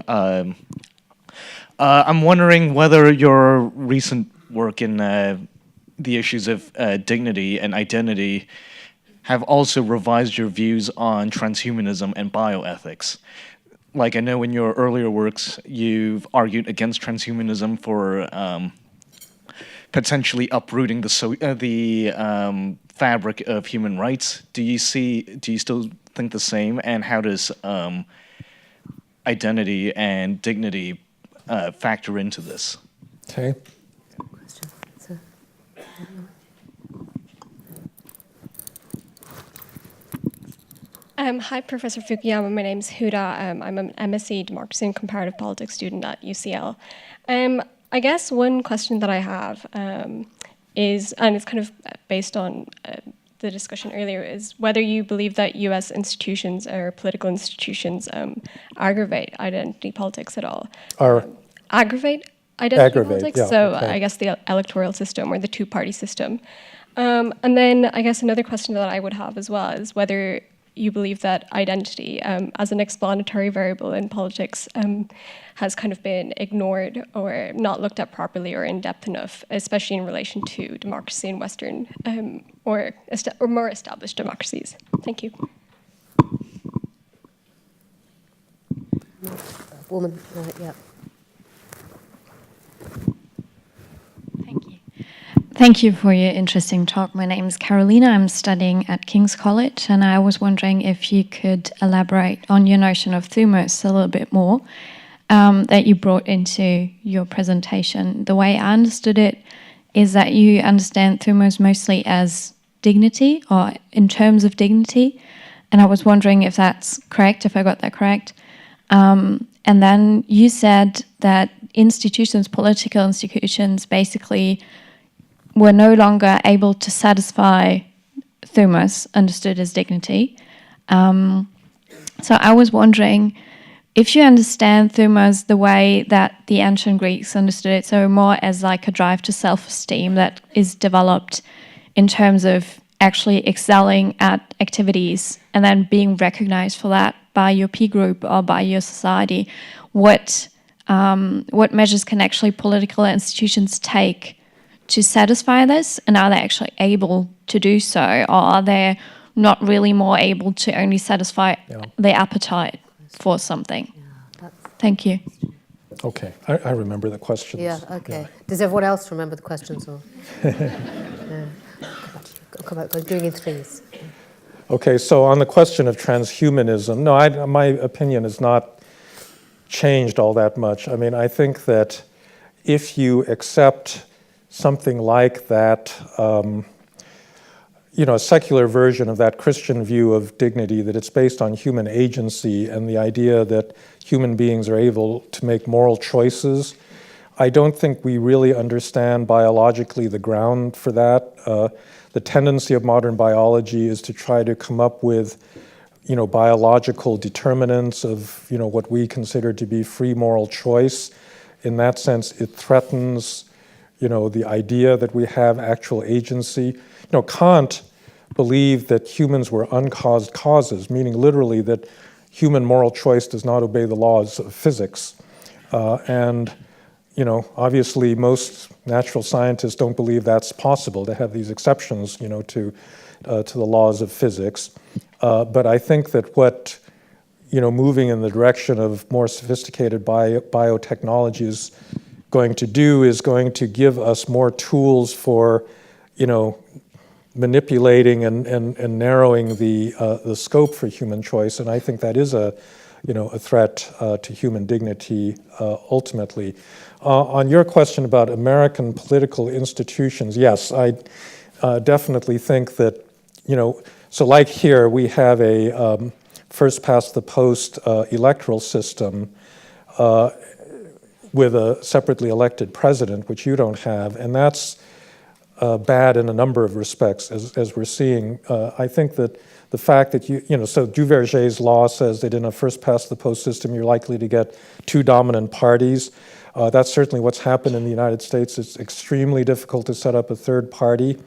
I'm wondering whether your recent work in the issues of dignity and identity have also revised your views on transhumanism and bioethics. Like, I know in your earlier works, you've argued against transhumanism for potentially uprooting the fabric of human rights. Do you still think the same? And how does identity and dignity factor into this? Okay. Hi, Professor Fukuyama. My name's Huda. I'm an MSc Democracy and Comparative Politics student at UCL. I guess one question that I have is, and it's kind of based on the discussion earlier, is whether you believe that US institutions or political institutions aggravate identity politics at all. Aggravate identity politics? Yeah, so okay. I guess the electoral system or the two-party system. And then I guess another question that I would have as well is whether you believe that identity as an explanatory variable in politics has kind of been ignored or not looked at properly or in depth enough, especially in relation to democracy in Western or more established democracies. Thank you. Woman, yeah. Thank you. Thank you for your interesting talk. My name is Carolina. I'm studying at King's College, and I was wondering if you could elaborate on your notion of thumos a little bit more that you brought into your presentation. The way I understood it is that you understand thumos mostly as dignity or in terms of dignity, and I was wondering if that's correct, if I got that correct. And then you said that institutions, political institutions, basically were no longer able to satisfy thumos, understood as dignity. So I was wondering if you understand thumos the way that the ancient Greeks understood it, so more as like a drive to self-esteem that is developed in terms of actually excelling at activities and then being recognized for that by your peer group or by your society, what measures can actually political institutions take to satisfy this, and are they actually able to do so, or are they not really more able to only satisfy their appetite for something? Thank you. Okay, I remember the questions. Yeah, okay. Yeah. Does everyone else remember the questions? Or? Come out, doing in threes. Okay, so on the question of transhumanism, no, my opinion has not changed all that much. I mean, I think that if you accept something like that, a secular version of that Christian view of dignity, that it's based on human agency and the idea that human beings are able to make moral choices, I don't think we really understand biologically the ground for that. The tendency of modern biology is to try to come up with, biological determinants of, what we consider to be free moral choice. In that sense, it threatens the idea that we have actual agency. Kant believed that humans were uncaused causes, meaning literally that human moral choice does not obey the laws of physics. And obviously most natural scientists don't believe that's possible, to have these exceptions, to the laws of physics. But I think that what, moving in the direction of more sophisticated biotechnology is going to do is going to give us more tools for, manipulating and narrowing the scope for human choice. And I think that is a threat to human dignity ultimately. On your question about American political institutions, yes, I definitely think that, so like here, we have a first past the post electoral system with a separately elected president, which you don't have, and that's bad in a number of respects, as we're seeing. I think that the fact that so Duverger's law says that in a first past the post system, you're likely to get two dominant parties. That's certainly what's happened in the United States. It's extremely difficult to set up a third party.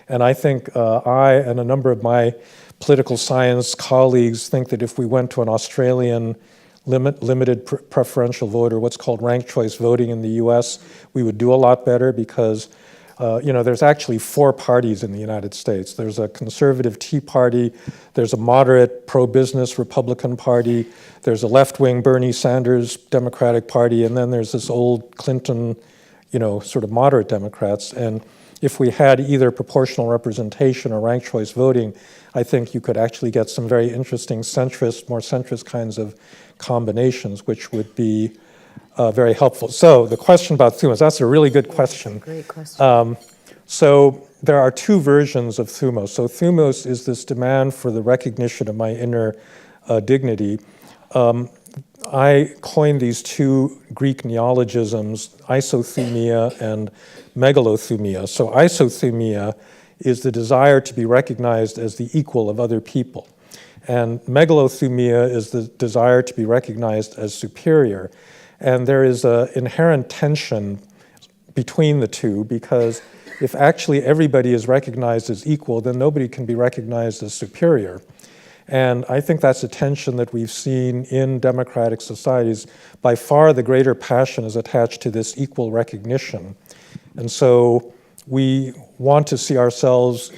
And I think I and a number of my political science colleagues think that if we went to an Australian limited preferential vote, or what's called ranked choice voting in the US, we would do a lot better because there's actually four parties in the United States. There's a conservative Tea Party, there's a moderate pro-business Republican Party, there's a left-wing Bernie Sanders Democratic Party, and then there's this old Clinton, sort of moderate Democrats. And if we had either proportional representation or ranked choice voting, I think you could actually get some very interesting more centrist kinds of combinations, which would be very helpful. So the question about thumos, that's a really good question. Great question. So there are two versions of thumos. So thumos is this demand for the recognition of my inner dignity. I coined these two Greek neologisms, isothumia and megalothumia. So isothumia is the desire to be recognized as the equal of other people. And megalothumia is the desire to be recognized as superior. And there is an inherent tension between the two, because if actually everybody is recognized as equal, then nobody can be recognized as superior. And I think that's a tension that we've seen in democratic societies. By far, the greater passion is attached to this equal recognition. And so we want to see ourselves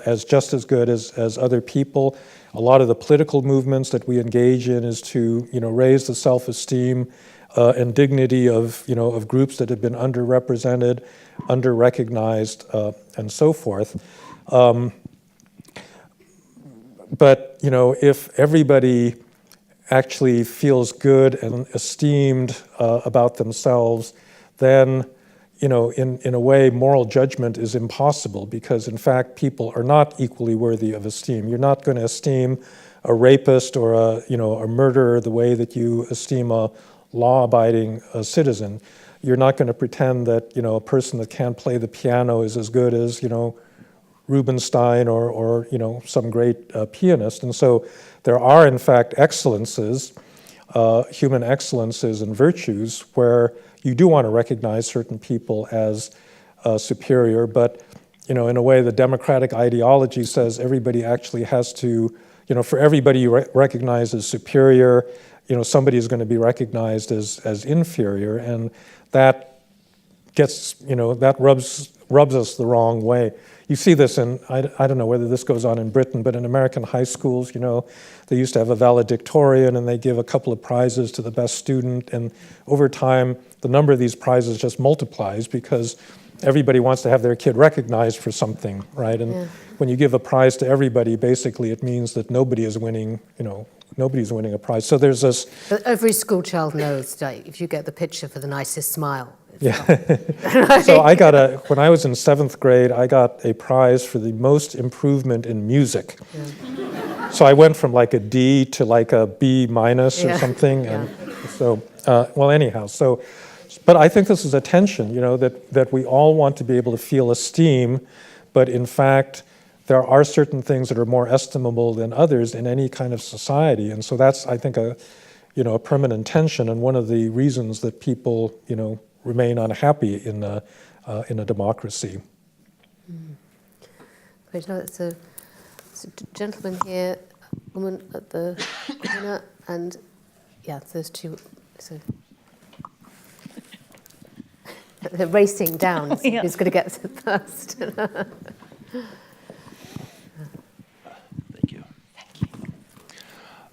as just as good as other people. A lot of the political movements that we engage in is to, raise the self-esteem and dignity of groups that have been underrepresented, under-recognized, and so forth. But if everybody actually feels good and esteemed about themselves, then in a way, moral judgment is impossible, because in fact, people are not equally worthy of esteem. You're not going to esteem a rapist or a murderer the way that you esteem a law-abiding citizen. You're not going to pretend that a person that can't play the piano is as good as Rubinstein or some great pianist. And so there are in fact excellences, human excellences and virtues where you do want to recognize certain people as superior, but in a way the democratic ideology says everybody actually has to, for everybody you recognize as superior, somebody is going to be recognized as inferior, and that gets, that rubs us the wrong way. You see this in, I don't know whether this goes on in Britain, but in American high schools, they used to have a valedictorian and they give a couple of prizes to the best student, and over time, the number of these prizes just multiplies because everybody wants to have their kid recognized for something, right? And when you give a prize to everybody, basically it means that nobody is winning, nobody's winning a prize. So there's this... But every school child knows that if you get the picture for the nicest smile. Yeah. So when I was in 7th grade, I got a prize for the most improvement in music. Yeah. So I went from like a D to like a B minus or something. And so, anyhow, but I think this is a tension, that we all want to be able to feel esteem, but in fact, there are certain things that are more estimable than others in any kind of society. And so that's, I think, a permanent tension, and one of the reasons that people, remain unhappy in a democracy. Great. No, it's a gentleman here, a woman at the corner, and those two. So they're racing down. Who's going to get first? Thank you.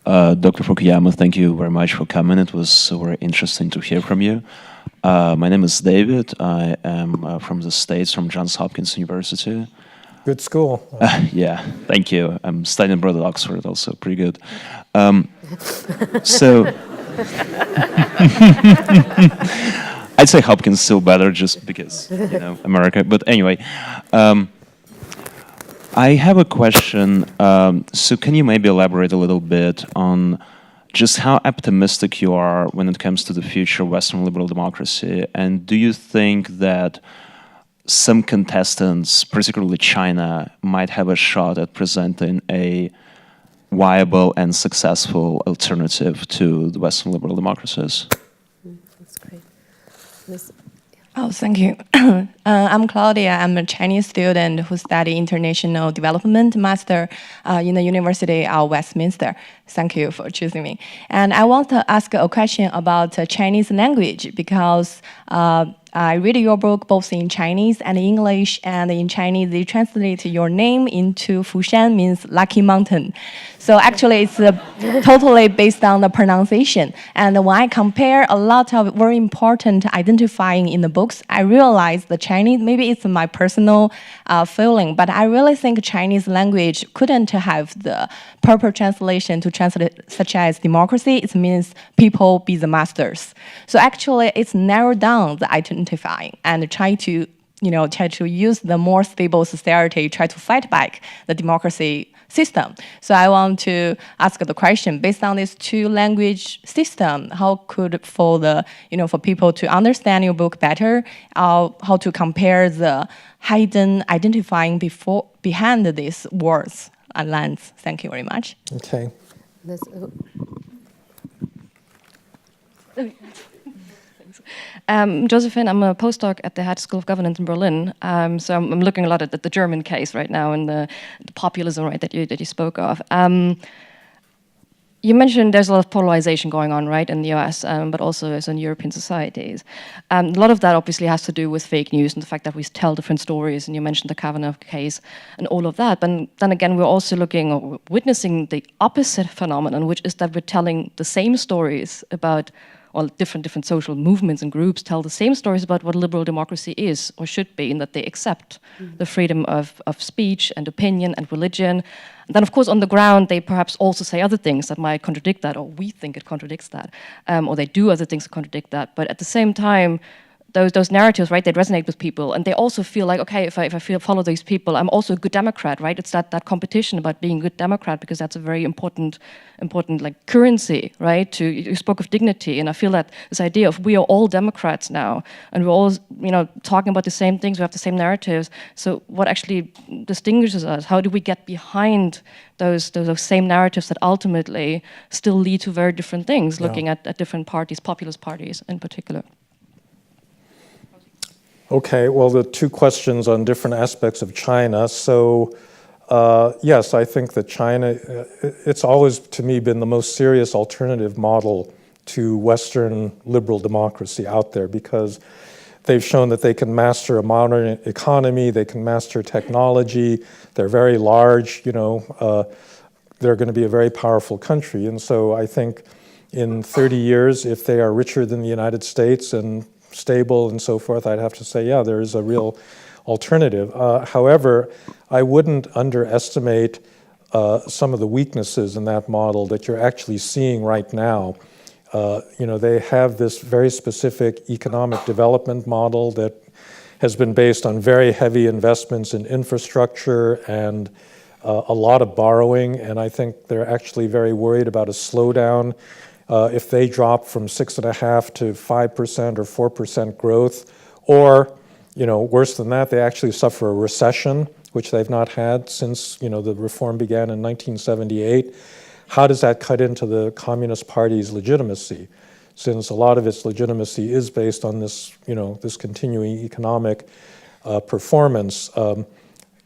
Dr. Fukuyama, thank you very much for coming. It was very interesting to hear from you. My name is David. I am from the States, from Johns Hopkins University. Good school. Yeah, thank you. I'm studying abroad at Oxford, also pretty good. So I'd say Hopkins still better, just because America. But anyway, I have a question. So can you maybe elaborate a little bit on just how optimistic you are when it comes to the future of Western liberal democracy? And do you think that some contestants, particularly China, might have a shot at presenting a viable and successful alternative to the Western liberal democracies? That's great. Thank you. I'm Claudia. I'm a Chinese student who study international development master in the University of Westminster. Thank you for choosing me. And I want to ask a question about Chinese language, because I read your book both in Chinese and English, and in Chinese they translate your name into Fushan, means lucky mountain. So actually it's totally based on the pronunciation. And when I compare a lot of very important identifying in the books, I realize the Chinese, maybe it's my personal feeling, but I really think Chinese language couldn't have the proper translation to translate, such as democracy. It means people be the masters. So actually it's narrowed down the identifying and try to use the more stable society, try to fight back the democracy system. So I want to ask the question, based on this two language system, how could for people to understand your book better, how to compare the hidden identifying behind these words and lines? Thank you very much. Okay. Josephine, I'm a postdoc at the Hatt School of Governance in Berlin. So I'm looking a lot at the German case right now and the populism, right, that you spoke of. You mentioned there's a lot of polarization going on, right, in the US, but also as in European societies. A lot of that obviously has to do with fake news and the fact that we tell different stories, and you mentioned the Kavanaugh case and all of that. But then again, we're also looking or witnessing the opposite phenomenon, which is that we're telling the same stories about, well, different social movements and groups tell the same stories about what liberal democracy is or should be, in that they accept the freedom of speech and opinion and religion. And then, of course, on the ground, they perhaps also say other things that might contradict that, or we think it contradicts that, or they do other things that contradict that. But at the same time, those narratives, right, they resonate with people, and they also feel like, okay, if I follow these people, I'm also a good Democrat, right? It's that competition about being a good Democrat, because that's a very important like currency, right? You spoke of dignity, and I feel that this idea of we are all Democrats now, and we're all, talking about the same things, we have the same narratives. So what actually distinguishes us? How do we get behind those same narratives that ultimately still lead to very different things? Looking at different parties, populist parties in particular. Okay, well, the two questions on different aspects of China. So, yes, I think that China, it's always, to me, been the most serious alternative model to Western liberal democracy out there, because they've shown that they can master a modern economy, they can master technology, they're very large, they're going to be a very powerful country. And so I think in 30 years, if they are richer than the United States and stable and so forth, I'd have to say, yeah, there is a real alternative. However, I wouldn't underestimate some of the weaknesses in that model that you're actually seeing right now. They have this very specific economic development model that has been based on very heavy investments in infrastructure and a lot of borrowing, and I think they're actually very worried about a slowdown. If they drop from 6.5% to 5% or 4% growth, or worse than that, they actually suffer a recession, which they've not had since the reform began in 1978. How does that cut into the Communist Party's legitimacy? Since a lot of its legitimacy is based on this, this continuing economic performance.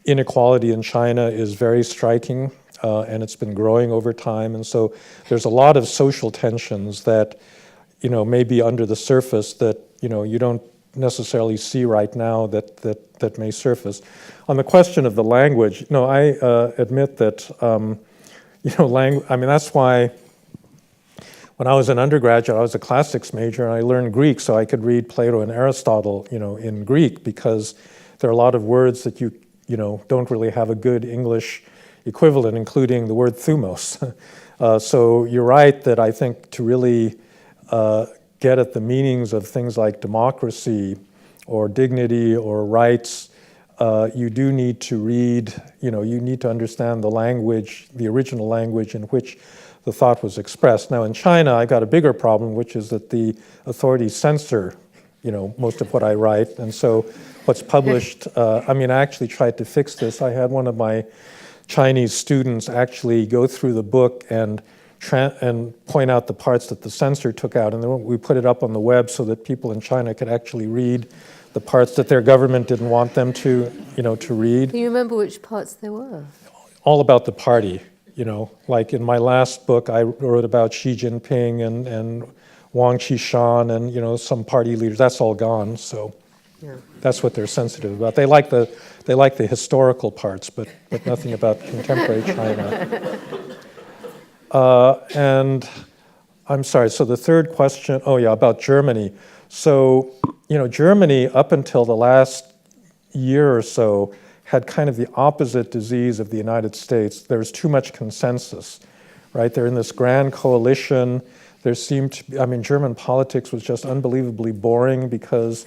Inequality in China is very striking. And it's been growing over time, and so there's a lot of social tensions that may be under the surface that you don't necessarily see right now that may surface. On the question of the language, I admit that that's why when I was an undergraduate, I was a classics major, and I learned Greek so I could read Plato and Aristotle in Greek, because there are a lot of words that you don't really have a good English equivalent, including the word thumos. So you're right that I think to really get at the meanings of things like democracy or dignity or rights, you do need to read, you need to understand the language, the original language in which the thought was expressed. Now in China, I got a bigger problem, which is that the authorities censor, most of what I write. And so what's published, I actually tried to fix this. I had one of my Chinese students actually go through the book and point out the parts that the censor took out, and then we put it up on the web so that people in China could actually read the parts that their government didn't want them to read. Do you remember which parts they were? All about the party, like in my last book, I wrote about Xi Jinping and Wang Qishan and some party leaders. That's all gone, so. Yeah. That's what they're sensitive about. They like the historical parts, but nothing about contemporary China. And I'm sorry. So the third question, about Germany. So Germany up until the last year or so had kind of the opposite disease of the United States. There was too much consensus, right? They're in this grand coalition. There seemed to be, German politics was just unbelievably boring because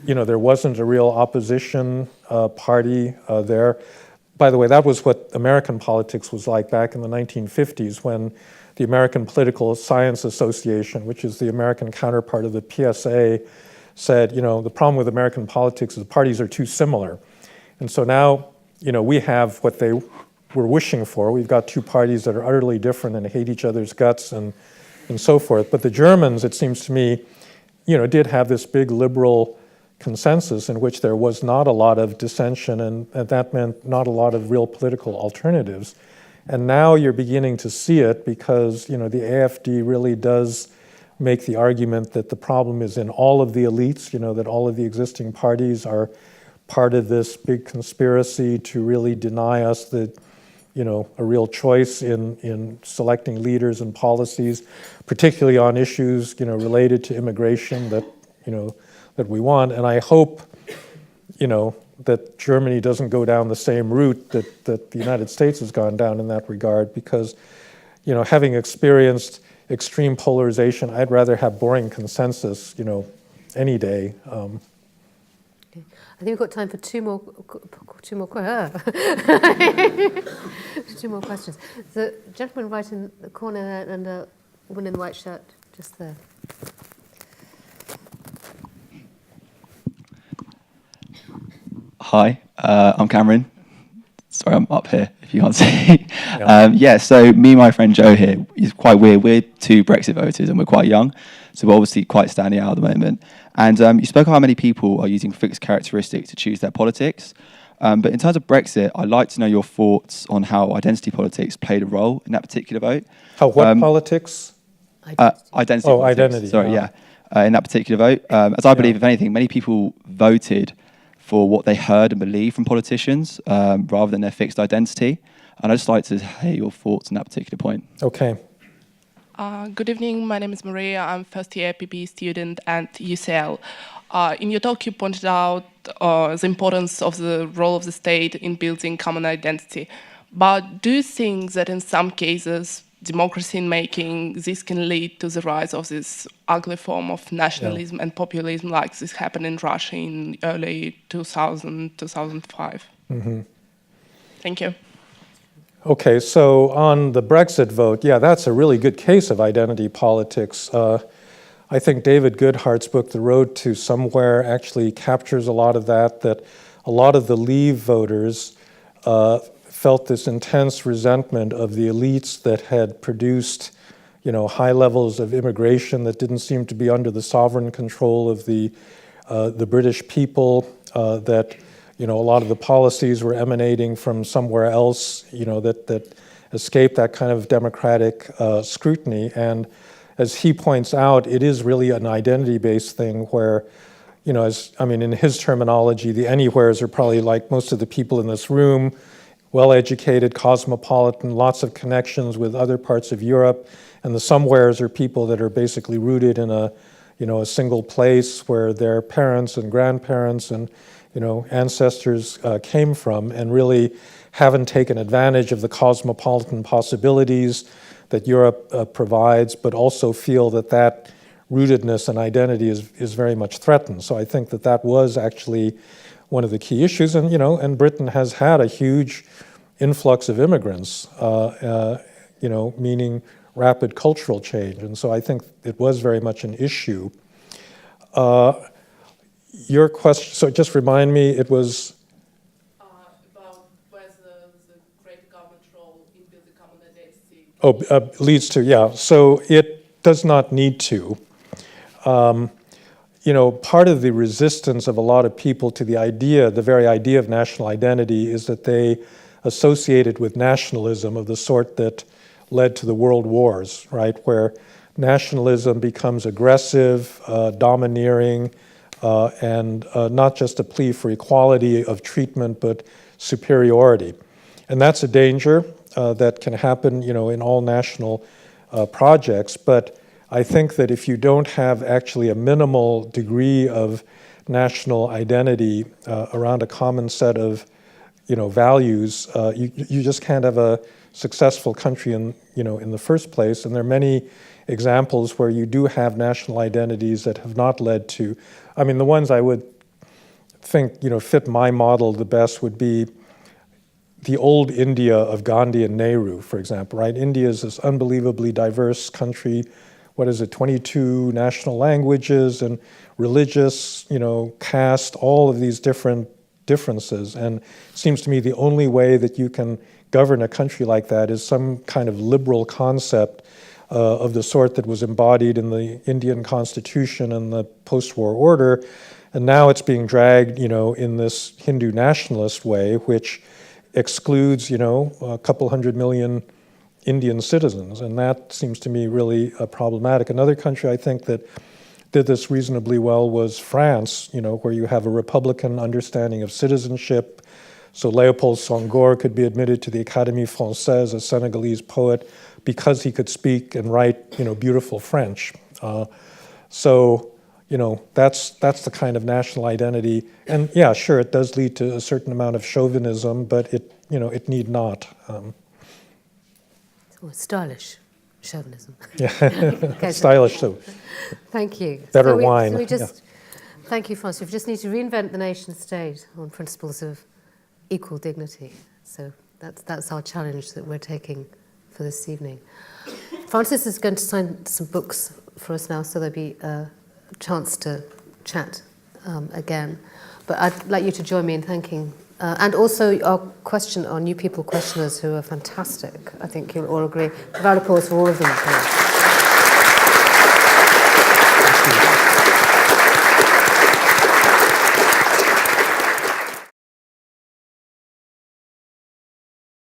there wasn't a real opposition party there. By the way, that was what American politics was like back in the 1950s, when the American Political Science Association, which is the American counterpart of the PSA, said, the problem with American politics is the parties are too similar. And so now, we have what they were wishing for. We've got two parties that are utterly different and hate each other's guts and so forth. But the Germans, it seems to me, did have this big liberal consensus in which there was not a lot of dissension, and that meant not a lot of real political alternatives. And now you're beginning to see it because, the AfD really does make the argument that the problem is in all of the elites, that all of the existing parties are part of this big conspiracy to really deny us a real choice in selecting leaders and policies, particularly on issues, related to immigration that we want. And I hope, that Germany doesn't go down the same route that the United States has gone down in that regard, because, having experienced extreme polarization, I'd rather have boring consensus, any day. I think we've got time for two more two more questions. The gentleman right in the corner and a woman in the white shirt just there. Hi, I'm Cameron. Sorry, I'm up here, if you can't see. So me and my friend Joe here, is quite weird. We're two Brexit voters and we're quite young, so we're obviously quite standing out at the moment. And you spoke of how many people are using fixed characteristics to choose their politics. But in terms of Brexit, I'd like to know your thoughts on how identity politics played a role in that particular vote. How what politics? Identity Oh, politics. identity. Sorry, in that particular vote. As I believe, if anything, many people voted for what they heard and believed from politicians rather than their fixed identity. And I'd just like to hear your thoughts on that particular point. Okay. Good evening, my name is Maria. I'm first year PPE student at UCL. In your talk, you pointed out the importance of the role of the state in building common identity. But do you think that in some cases, democracy in making, this can lead to the rise of this ugly form of nationalism and populism like this happened in Russia in early 2000, 2005? Mm-hmm. Thank you. Okay, so on the Brexit vote, that's a really good case of identity politics. I think David Goodhart's book, The Road to Somewhere, actually captures a lot of that a lot of the Leave voters felt this intense resentment of the elites that had produced, high levels of immigration that didn't seem to be under the sovereign control of the British people, that a lot of the policies were emanating from somewhere else, that escaped that kind of democratic scrutiny. And as he points out, it is really an identity-based thing where, in his terminology, the anywheres are probably like most of the people in this room, well-educated, cosmopolitan, lots of connections with other parts of Europe, and the somewheres are people that are basically rooted in a single place where their parents and grandparents and ancestors came from, and really haven't taken advantage of the cosmopolitan possibilities that Europe provides, but also feel that rootedness and identity is very much threatened. So I think that was actually one of the key issues, and Britain has had a huge influx of immigrants, meaning rapid cultural change, and so I think it was very much an issue. Your question, so just remind me, it was? About whether the great government role in building common identity Leads to, so it does not need to. Part of the resistance of a lot of people to the very idea of national identity is that they associate it with nationalism of the sort that led to the world wars, right? Where nationalism becomes aggressive, domineering, and not just a plea for equality of treatment, but superiority. And that's a danger that can happen, in all national projects. But I think that if you don't have actually a minimal degree of national identity around a common set of, values, you just can't have a successful country in the first place. And there are many examples where you do have national identities that have not led to, the ones I would think, fit my model the best would be the old India of Gandhi and Nehru, for example, right? India is this unbelievably diverse country. 22 national languages and religious, caste, all of these differences. And it seems to me the only way that you can govern a country like that is some kind of liberal concept of the sort that was embodied in the Indian constitution and the post-war order. And now it's being dragged, in this Hindu nationalist way, which excludes, a couple 100 million Indian citizens. And that seems to me really problematic. Another country I think that did this reasonably well was France, where you have a Republican understanding of citizenship. So Léopold Senghor could be admitted to the Académie Française, a Senegalese poet, because he could speak and write, beautiful French. So that's the kind of national identity. And yeah, sure, it does lead to a certain amount of chauvinism, but it need not. Stylish chauvinism. Yeah, Okay, stylish too. Thank you. Better wine. So we just, thank you, Francis. We just need to reinvent the nation state on principles of equal dignity. So that's our challenge that we're taking for this evening. Francis is going to sign some books for us now, so there'll be a chance to chat again. But I'd like you to join me in thanking, and also our new people questioners who are fantastic. I think you'll all agree. Round of applause for all of them, please.